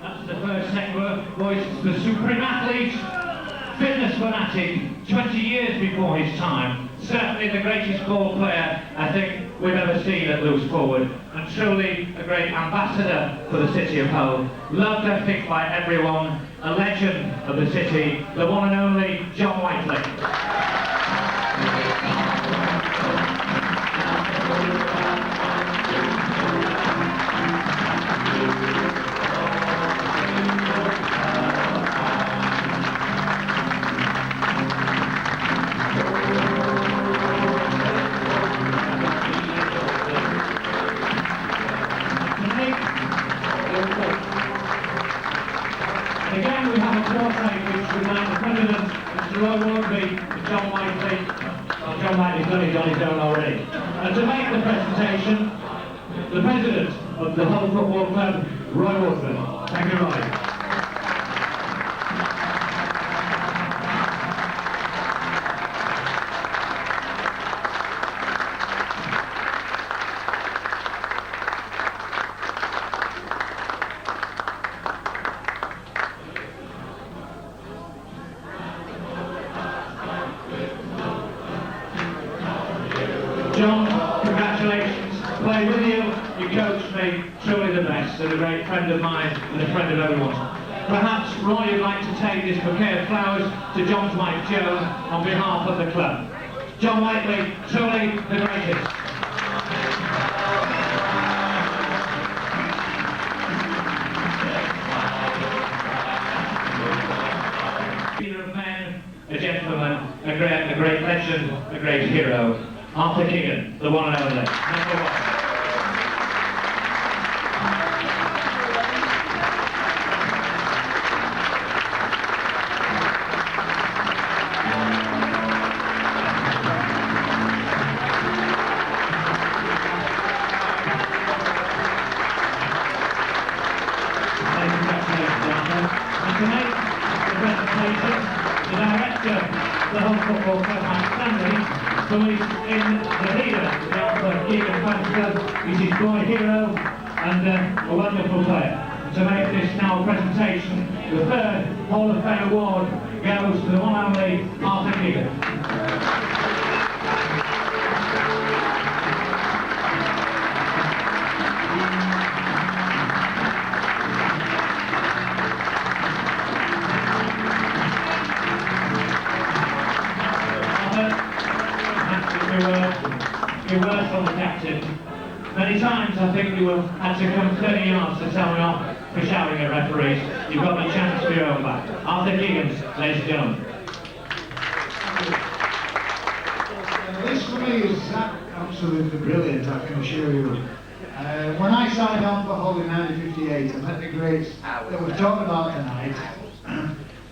That's the first set voice, the supreme athlete, fitness fanatic, 20 years before his time, certainly the greatest ball player I think we've ever seen at loose forward, and truly a great ambassador for the city of Hull, loved I think by everyone, a legend of the city, the one and only John Whiteley. Again, we have a portrait which would like the President, Mr. Roy Wardby, John Whiteley. Well, John Whiteley's done it on his own already. And to make the presentation, the President of the Hull Football Club, Roy Wardby. Thank you, Roy. John, congratulations. Played with you, you coached me, truly the best, and a great friend of mine and a friend of everyone's. Perhaps Roy would like to take this bouquet of flowers to John's wife Joan on behalf of the club. John Whiteley, truly the greatest. Leader of men, a gentleman, a great legend, a great hero. Arthur Keegan, the one and only. Number one. And to make the presentation, the director of the Hull Football Club, Mike Stanley, who is in the leader of the Arthur Keegan Fans Club, is his boy hero and a wonderful player. To make this now presentation, the third Hall of Fame award goes to the one and only Arthur Keegan. corrected. Many times I think you will have to come 30 yards to tell me off for shouting at referees. You've got the chance for your own back. Arthur Keegan, ladies and gentlemen. This for me is absolutely brilliant, I can assure you. When I signed on for Hull in 1958, I met the greats that we've talked about tonight,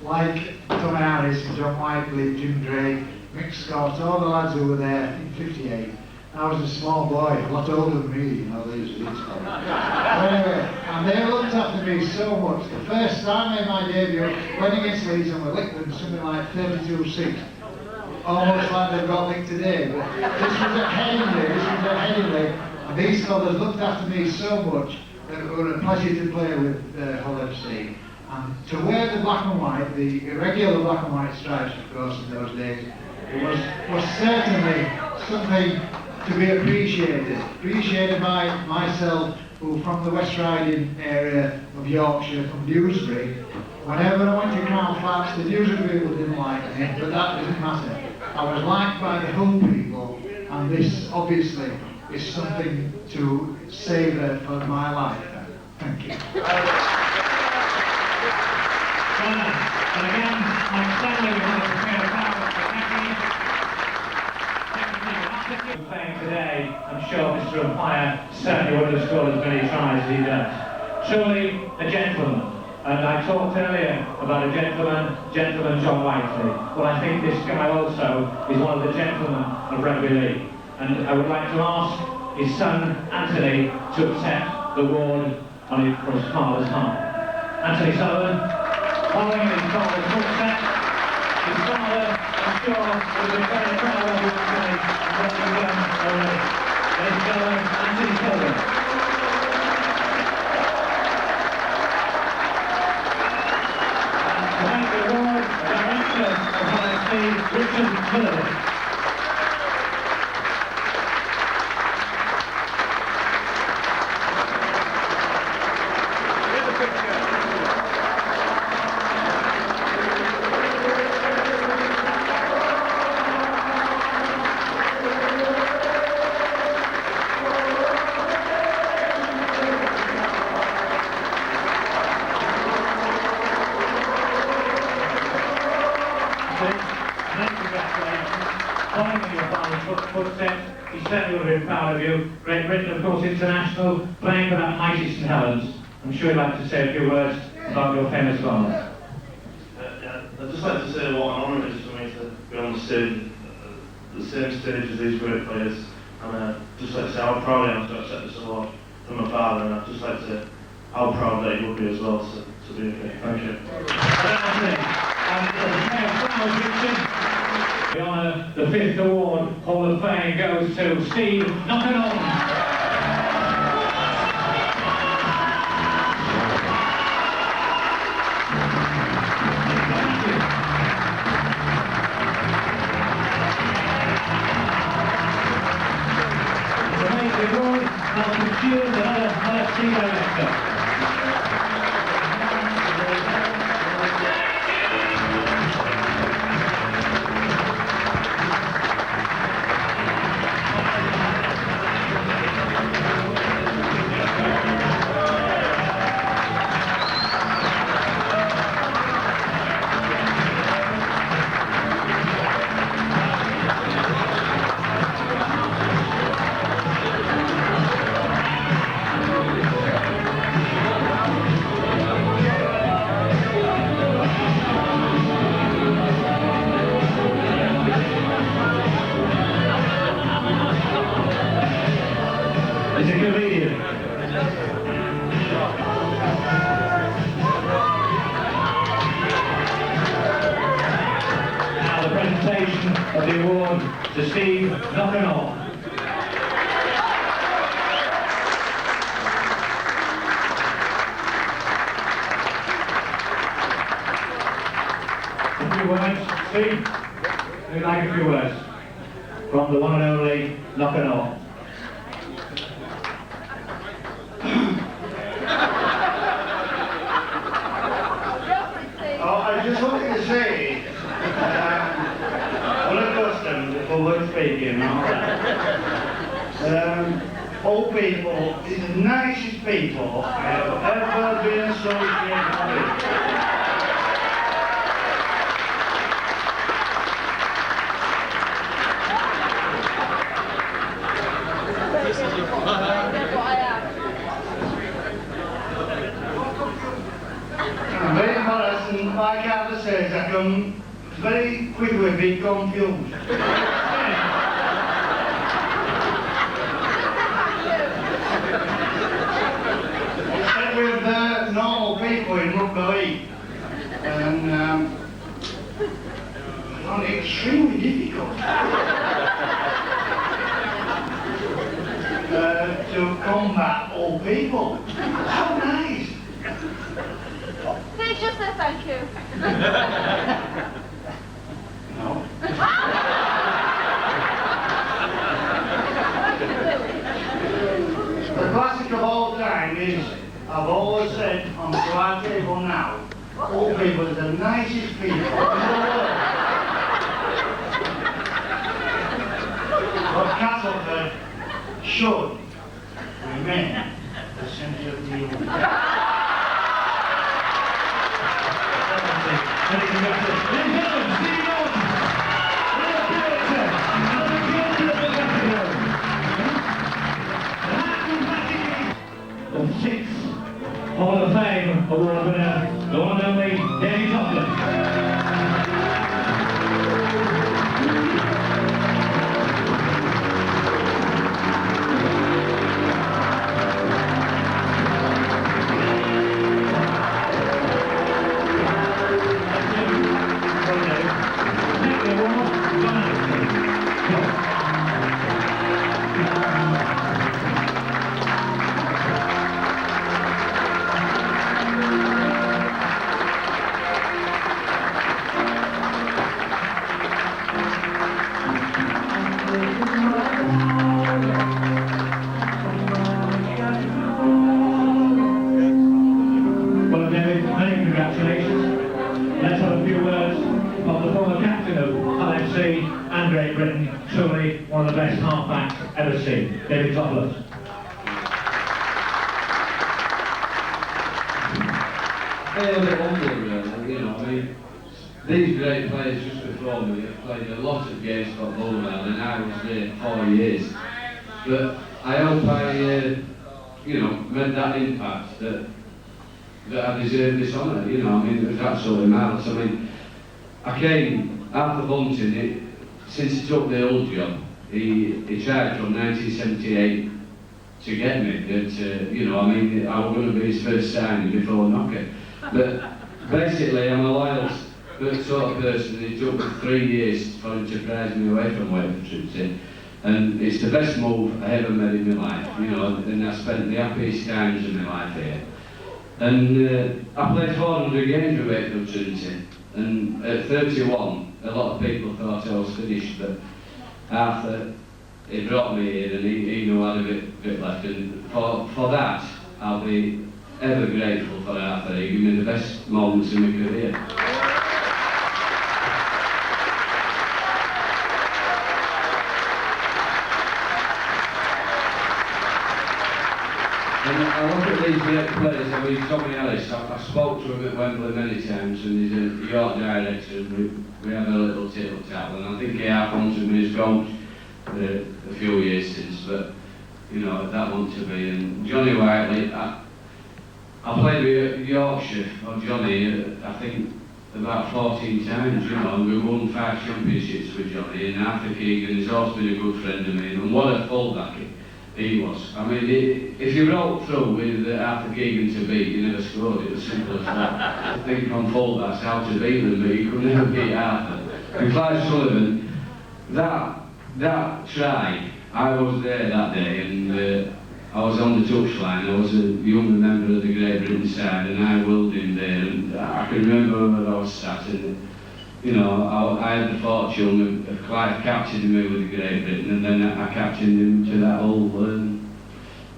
like Tommy Harris, John Whiteley, Jim Drake, Mick Scott, all the lads who were there in 58. I was a small boy, a lot older than me, you know, these guys. Anyway, and they looked after me so much. The first time I made my debut, went against Leeds and we licked them something like 32-6. Almost like they've got licked today, but this was a heading day, and these fellas looked after me so much that it was a pleasure to play with Hull FC. And to wear the black and white, the irregular black and white stripes, of course, in those days, it was certainly something to be appreciated by myself, who from the West Riding area of Yorkshire, from Dewsbury. Whenever I went to Crown Flats, the Dewsbury people didn't like me, but that doesn't matter. I was liked by the Hull people, and this obviously is something to savour for my life. Thank you. And again, I'm Stanley, we want to prepare a power for playing today, I'm sure Mr. Umpire certainly would have scored as many tries as he does. Truly a gentleman. And I talked earlier about a gentleman John Whiteley. Well, I think this guy also is one of the gentlemen of rugby league. And I would like to ask his son, Anthony, to accept the award from his father's heart. Anthony Sullivan, following in his father's footsteps, his father, I'm sure, would have been very proud of you today and what you've done already. Ladies and gentlemen, Anthony Sullivan. Richard Miller. He certainly would have been proud of you. Great Britain, of course, international, playing for that mighty St Helens. I'm sure you'd like to say a few words about your famous father. I'd just like to say what an honour it is for me to be on the stage, the same stage as these great players. And I'd just like to say how proud I am to accept this award from my father, and I'd just like to say how proud that he would be as well to be here. Thank you. We honour the 5th award, Hall of Fame, goes to Steve Knockanon. Of the award to Steve Knockanon. A few words, Steve? We'd like a few words from the one and only Knockanon. I just wanted to say, public speaking and all that. old people is the nicest people I have ever been associated with. I'm very embarrassed, and like Arthur says, I can very quickly be confused. Except with normal people in rugby league, and I found it extremely difficult to combat old people. How nice! Please just say thank you. No. The classic of all time is, I've always said on our table now, old people are the nicest people in the world. But Castleford should remain the centre of the universe. The 6th Hall of Fame award winner, the one and only Davy Topless. And Great Britain, truly one of the best halfbacks ever seen. David Topless. I wonder, you know, I mean, these great players just before me have played a lot of games for Bullwell, and I was there 4 years. But I hope I, you know, made that impact that I deserve this honour, you know, I mean, it was absolutely marvellous. I mean, I came, Arthur Bunting, since he took the old job, he tried from 1978 to get me, that, you know, I mean, I was going to be his first signing before knocking. But basically, I'm a loyal sort of person. It took me 3 years for him to prize me away from Wavertree. And it's the best move I ever made in my life, you know, and I spent the happiest times of my life here. And I played 400 games with Wakefield Trinity, and at 31, a lot of people thought I was finished, but Arthur, he brought me here, and he knew I had a bit left, and for that, I'll be ever grateful for Arthur. He gave me the best moments in my career. And I look at these great players. I mean, Tommy Ellis, I spoke to him at Wembley many times, and he's a York director, and we have a little tittle-tattle, and I think he half-comes with me his goals a few years since, but, you know, that one to be. And Johnny Whiteley, I played with Yorkshire, or Johnny, I think about 14 times, you know, and we won 5 championships with Johnny, and Arthur Keegan has always been a good friend of mine, and what a fullback he was. I mean, if you broke through with Arthur Keegan to beat, you never scored. It was simple as that. I think on fullbacks how to beat them, but you could never beat Arthur. And Clive Sullivan, that try, I was there that day, and I was on the touchline. I was a young member of the Great Britain side, and I willed him there, and I can remember where I was sat, and you know, I had the fortune of Clive captaining me with the Great Britain, and then I captained him to that whole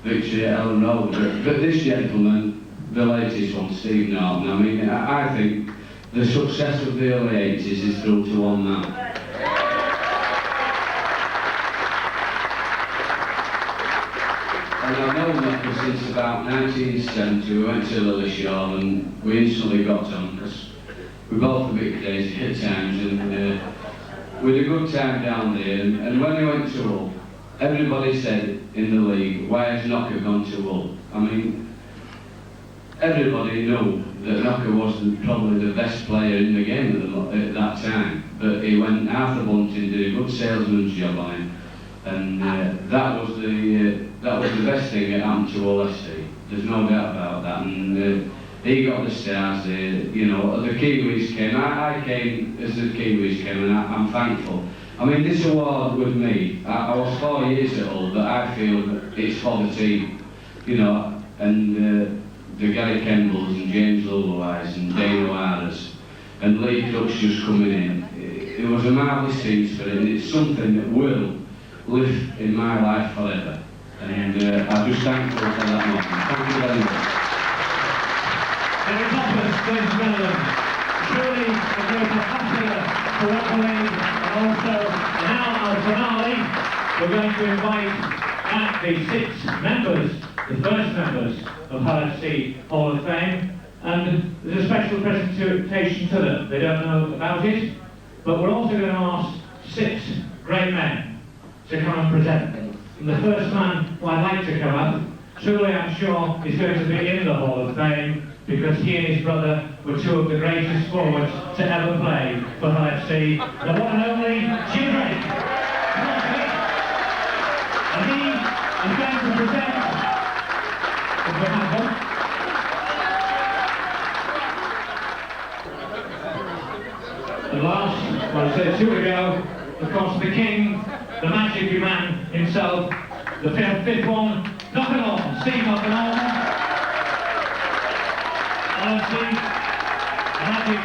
victory at Ellen Road. But this gentleman, the latest one, Steve Norton, I mean, I think the success of the early 80s is through to one man. ever since about 1970. We went to Lilleshall and we instantly got on because we both a bit crazy at times, and we had a good time down there. And when we went to Hull, everybody said in the league, why has Knocker gone to Hull? I mean, everybody knew that Knocker wasn't probably the best player in the game at that time, but he went half the bunting, did a good salesman's job on him, and that was the best thing that happened to Hull FC. There's no doubt about that. And he got the stars there. You know, the Kiwis came. I came as the Kiwis came, and I'm thankful. I mean, this award with me, I was 4 years at Hull, but I feel it's for the team. You know, and the Gary Kembles and James Lulwise and Dane O'Hara's and Lee Crooks just coming in. It was a marvellous team spirit, and it's something that will live in my life forever. And I'm just thankful for that moment. Thank you very much. Very topless, ladies and gentlemen. Truly a great ambassador for Rugby League, and also now our finale. We're going to invite back the 6 members, the first members of Hull FC Hall of Fame, and there's a special presentation to them. They don't know about it, but we're also going to ask 6 great men to come and present them. And the first man who I'd like to come up, truly I'm sure is going to be in the Hall of Fame, because he and his brother were 2 of the greatest forwards to ever play for Hull FC, the one and only Jim Drake. And he is going to present, if we have one, the last, well I said 2 ago, of course the king, the magic man himself, the 5th one, Knockenhorn, Steve Knockenhorn. Steve, magic,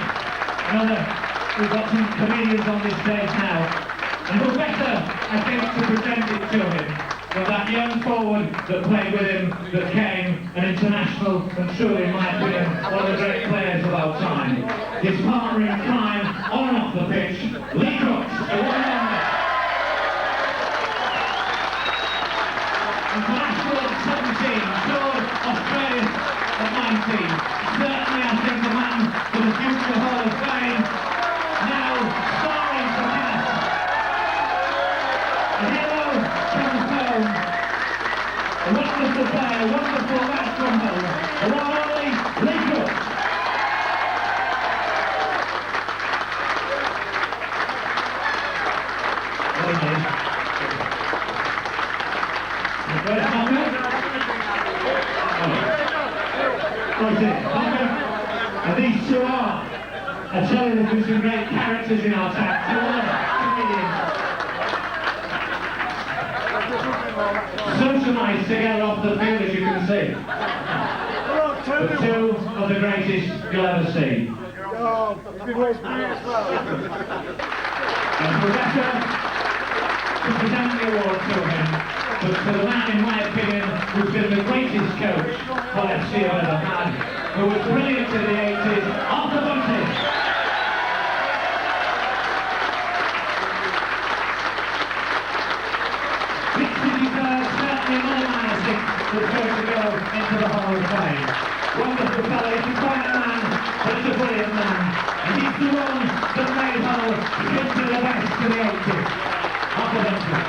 another, we've got some comedians on this stage now, and who better, I think, to present it to him than that young forward that played with him, that came an international, and truly, in my opinion, one of the great players of our time. His partner in crime, on and off the pitch, Lee Crooks, the one and only. International at 17, scored Australia at 19. Certainly, I think the man for the future Hall of Fame, now starring for us. A hero from the film, a wonderful player, a wonderful lad from Hull, the one and only Lee Crooks. The first number. And these 2 are, I tell you, there's been some great characters in our town. 2 comedians. Socialised together off the field, as you can see. But 2 of the greatest you'll ever see. And Rebecca to present the award to him, but for the man, in my opinion, who's been the greatest coach Hull FC have ever had, who was brilliant in the 80s, Arthur Bunting. Certainly another man, I think, that's going to go into the Hall of Fame. Wonderful fellow, he's a quiet man, but he's a brilliant man. And he's the one that made Hull into the best of the 80s. Arthur Bunting.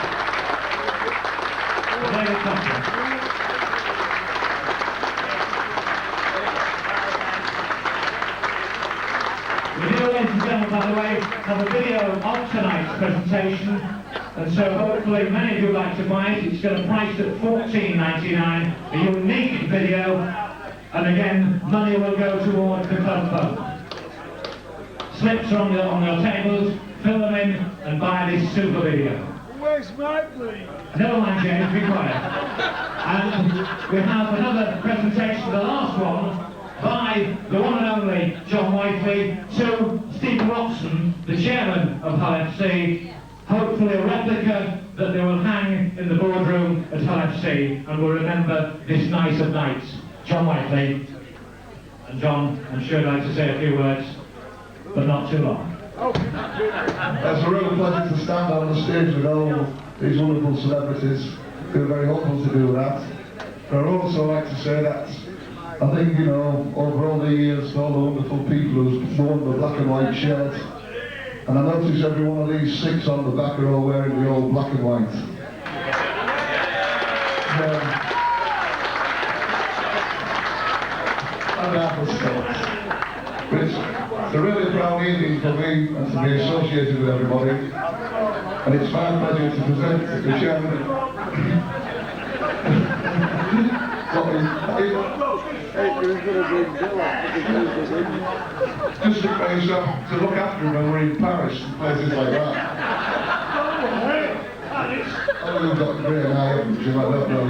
David Thompson. We do, ladies and gentlemen, by the way, have a video of tonight's presentation, and so hopefully many of you would like to buy it. It's got a price at $14.99, a unique video, and again, money will go towards the club fund. Slips are on your tables, fill them in, and buy this super video. Where's my please? Never mind, James, be quiet. And we have another presentation, the last one, by the one and only John Whiteley to Steve Watson, the chairman of Hull FC. Hopefully a replica that they will hang in the boardroom at Hull FC and will remember this night of nights. John Whiteley. And John, I'm sure you'd like to say a few words, but not too long. It's a real pleasure to stand on the stage with all these wonderful celebrities. Feel very humbled to do that. But I'd also like to say that I think, you know, over all the years, all the wonderful people who's worn the black and white shirt, and I notice every one of these 6 on the back are all wearing the old black and white. And that was stuff. But it's a really proud evening for me and to be associated with everybody. And it's my pleasure to present the chairman. Just to look after him when we're in Paris and places like that. Oh, you've got great eye, haven't you? I don't know.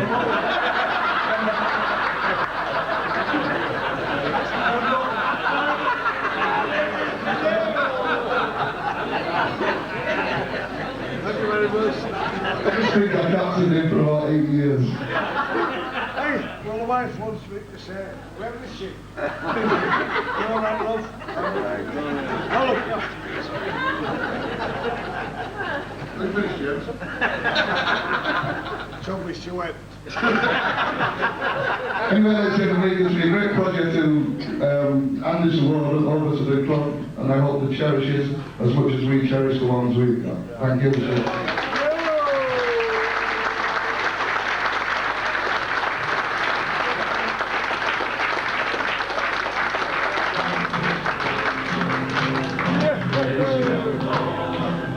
I just think I captained him for about 8 years. Hey, well, the wife wants me to say, where is she? You all right, love? All right. I'll look after you. Finish, James. Trouble is, she went. Anyway, like I said, it's been a great pleasure to hand this award over to the club, and I hope they cherish it as much as we cherish the ones we've got. Thank you, sir.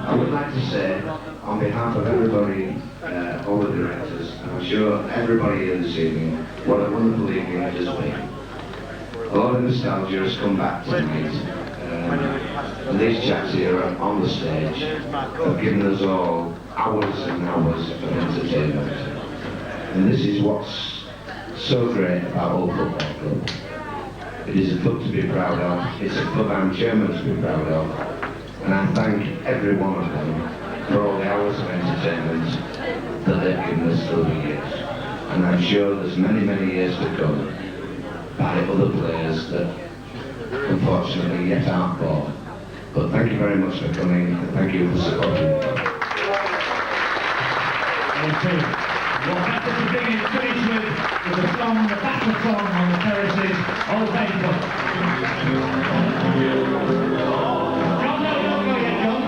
I would like to say, on behalf of everybody, all the directors, and I'm sure everybody here this evening, what a wonderful evening it has been. A lot of nostalgia has come back tonight, and these chaps here on the stage have given us all hours and hours of entertainment. And this is what's so great about Hull Football Club. It is a club to be proud of, it's a club I'm chairman to be proud of, and I thank every one of them for all the hours of entertainment that they've given us through the years. And I'm sure there's many, many years to come by other players that unfortunately yet aren't born. But thank you very much for coming, and thank you for supporting the club. We'll have to finish with the song, the battle song on the terraces, Old Faithful. John, no, don't go yet, John.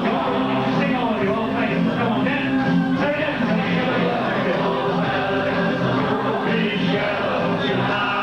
John, sing all of you, Old Faithful. Come on, then. Say it. We shall tonight.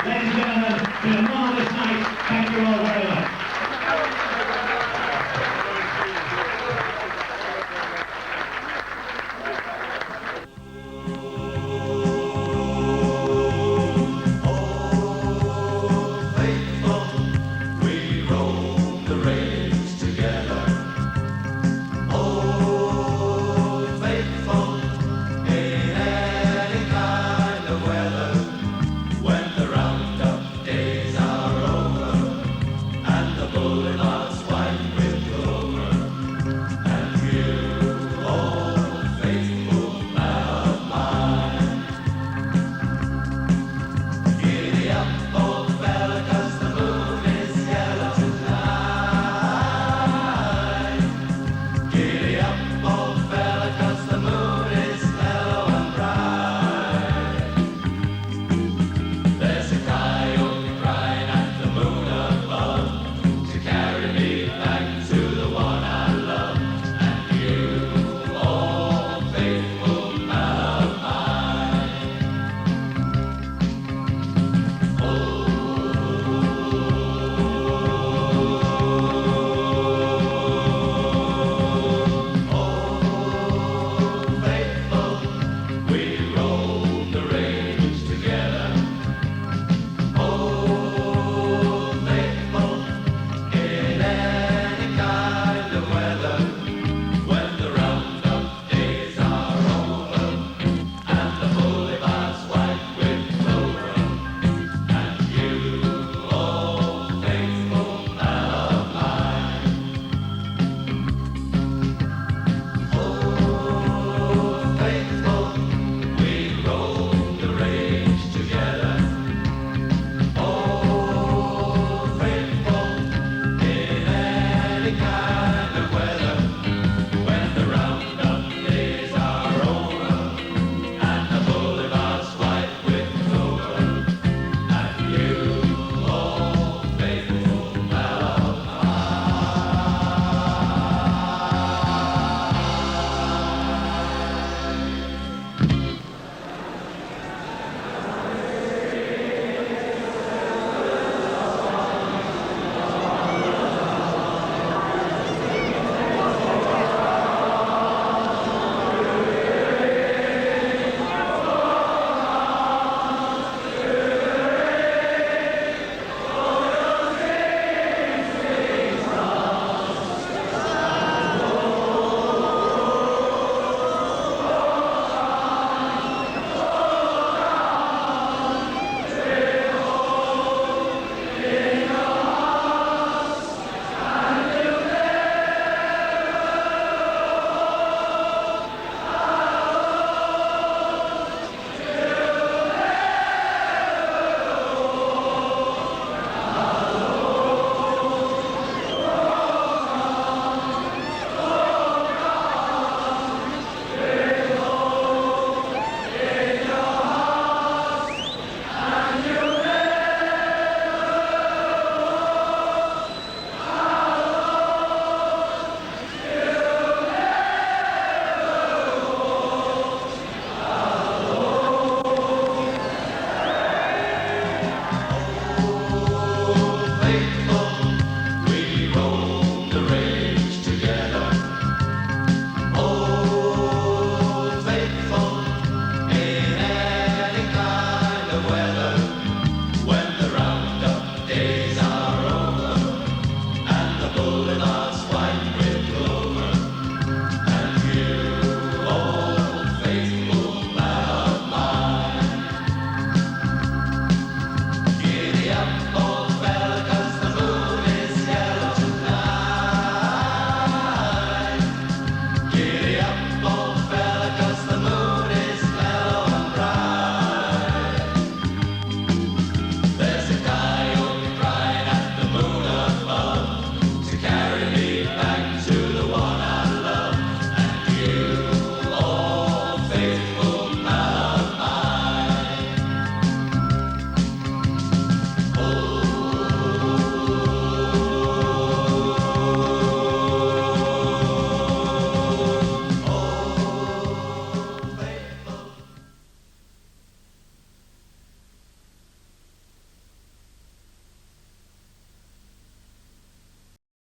Ladies and gentlemen, it's been a marvellous night. Thank you all very much.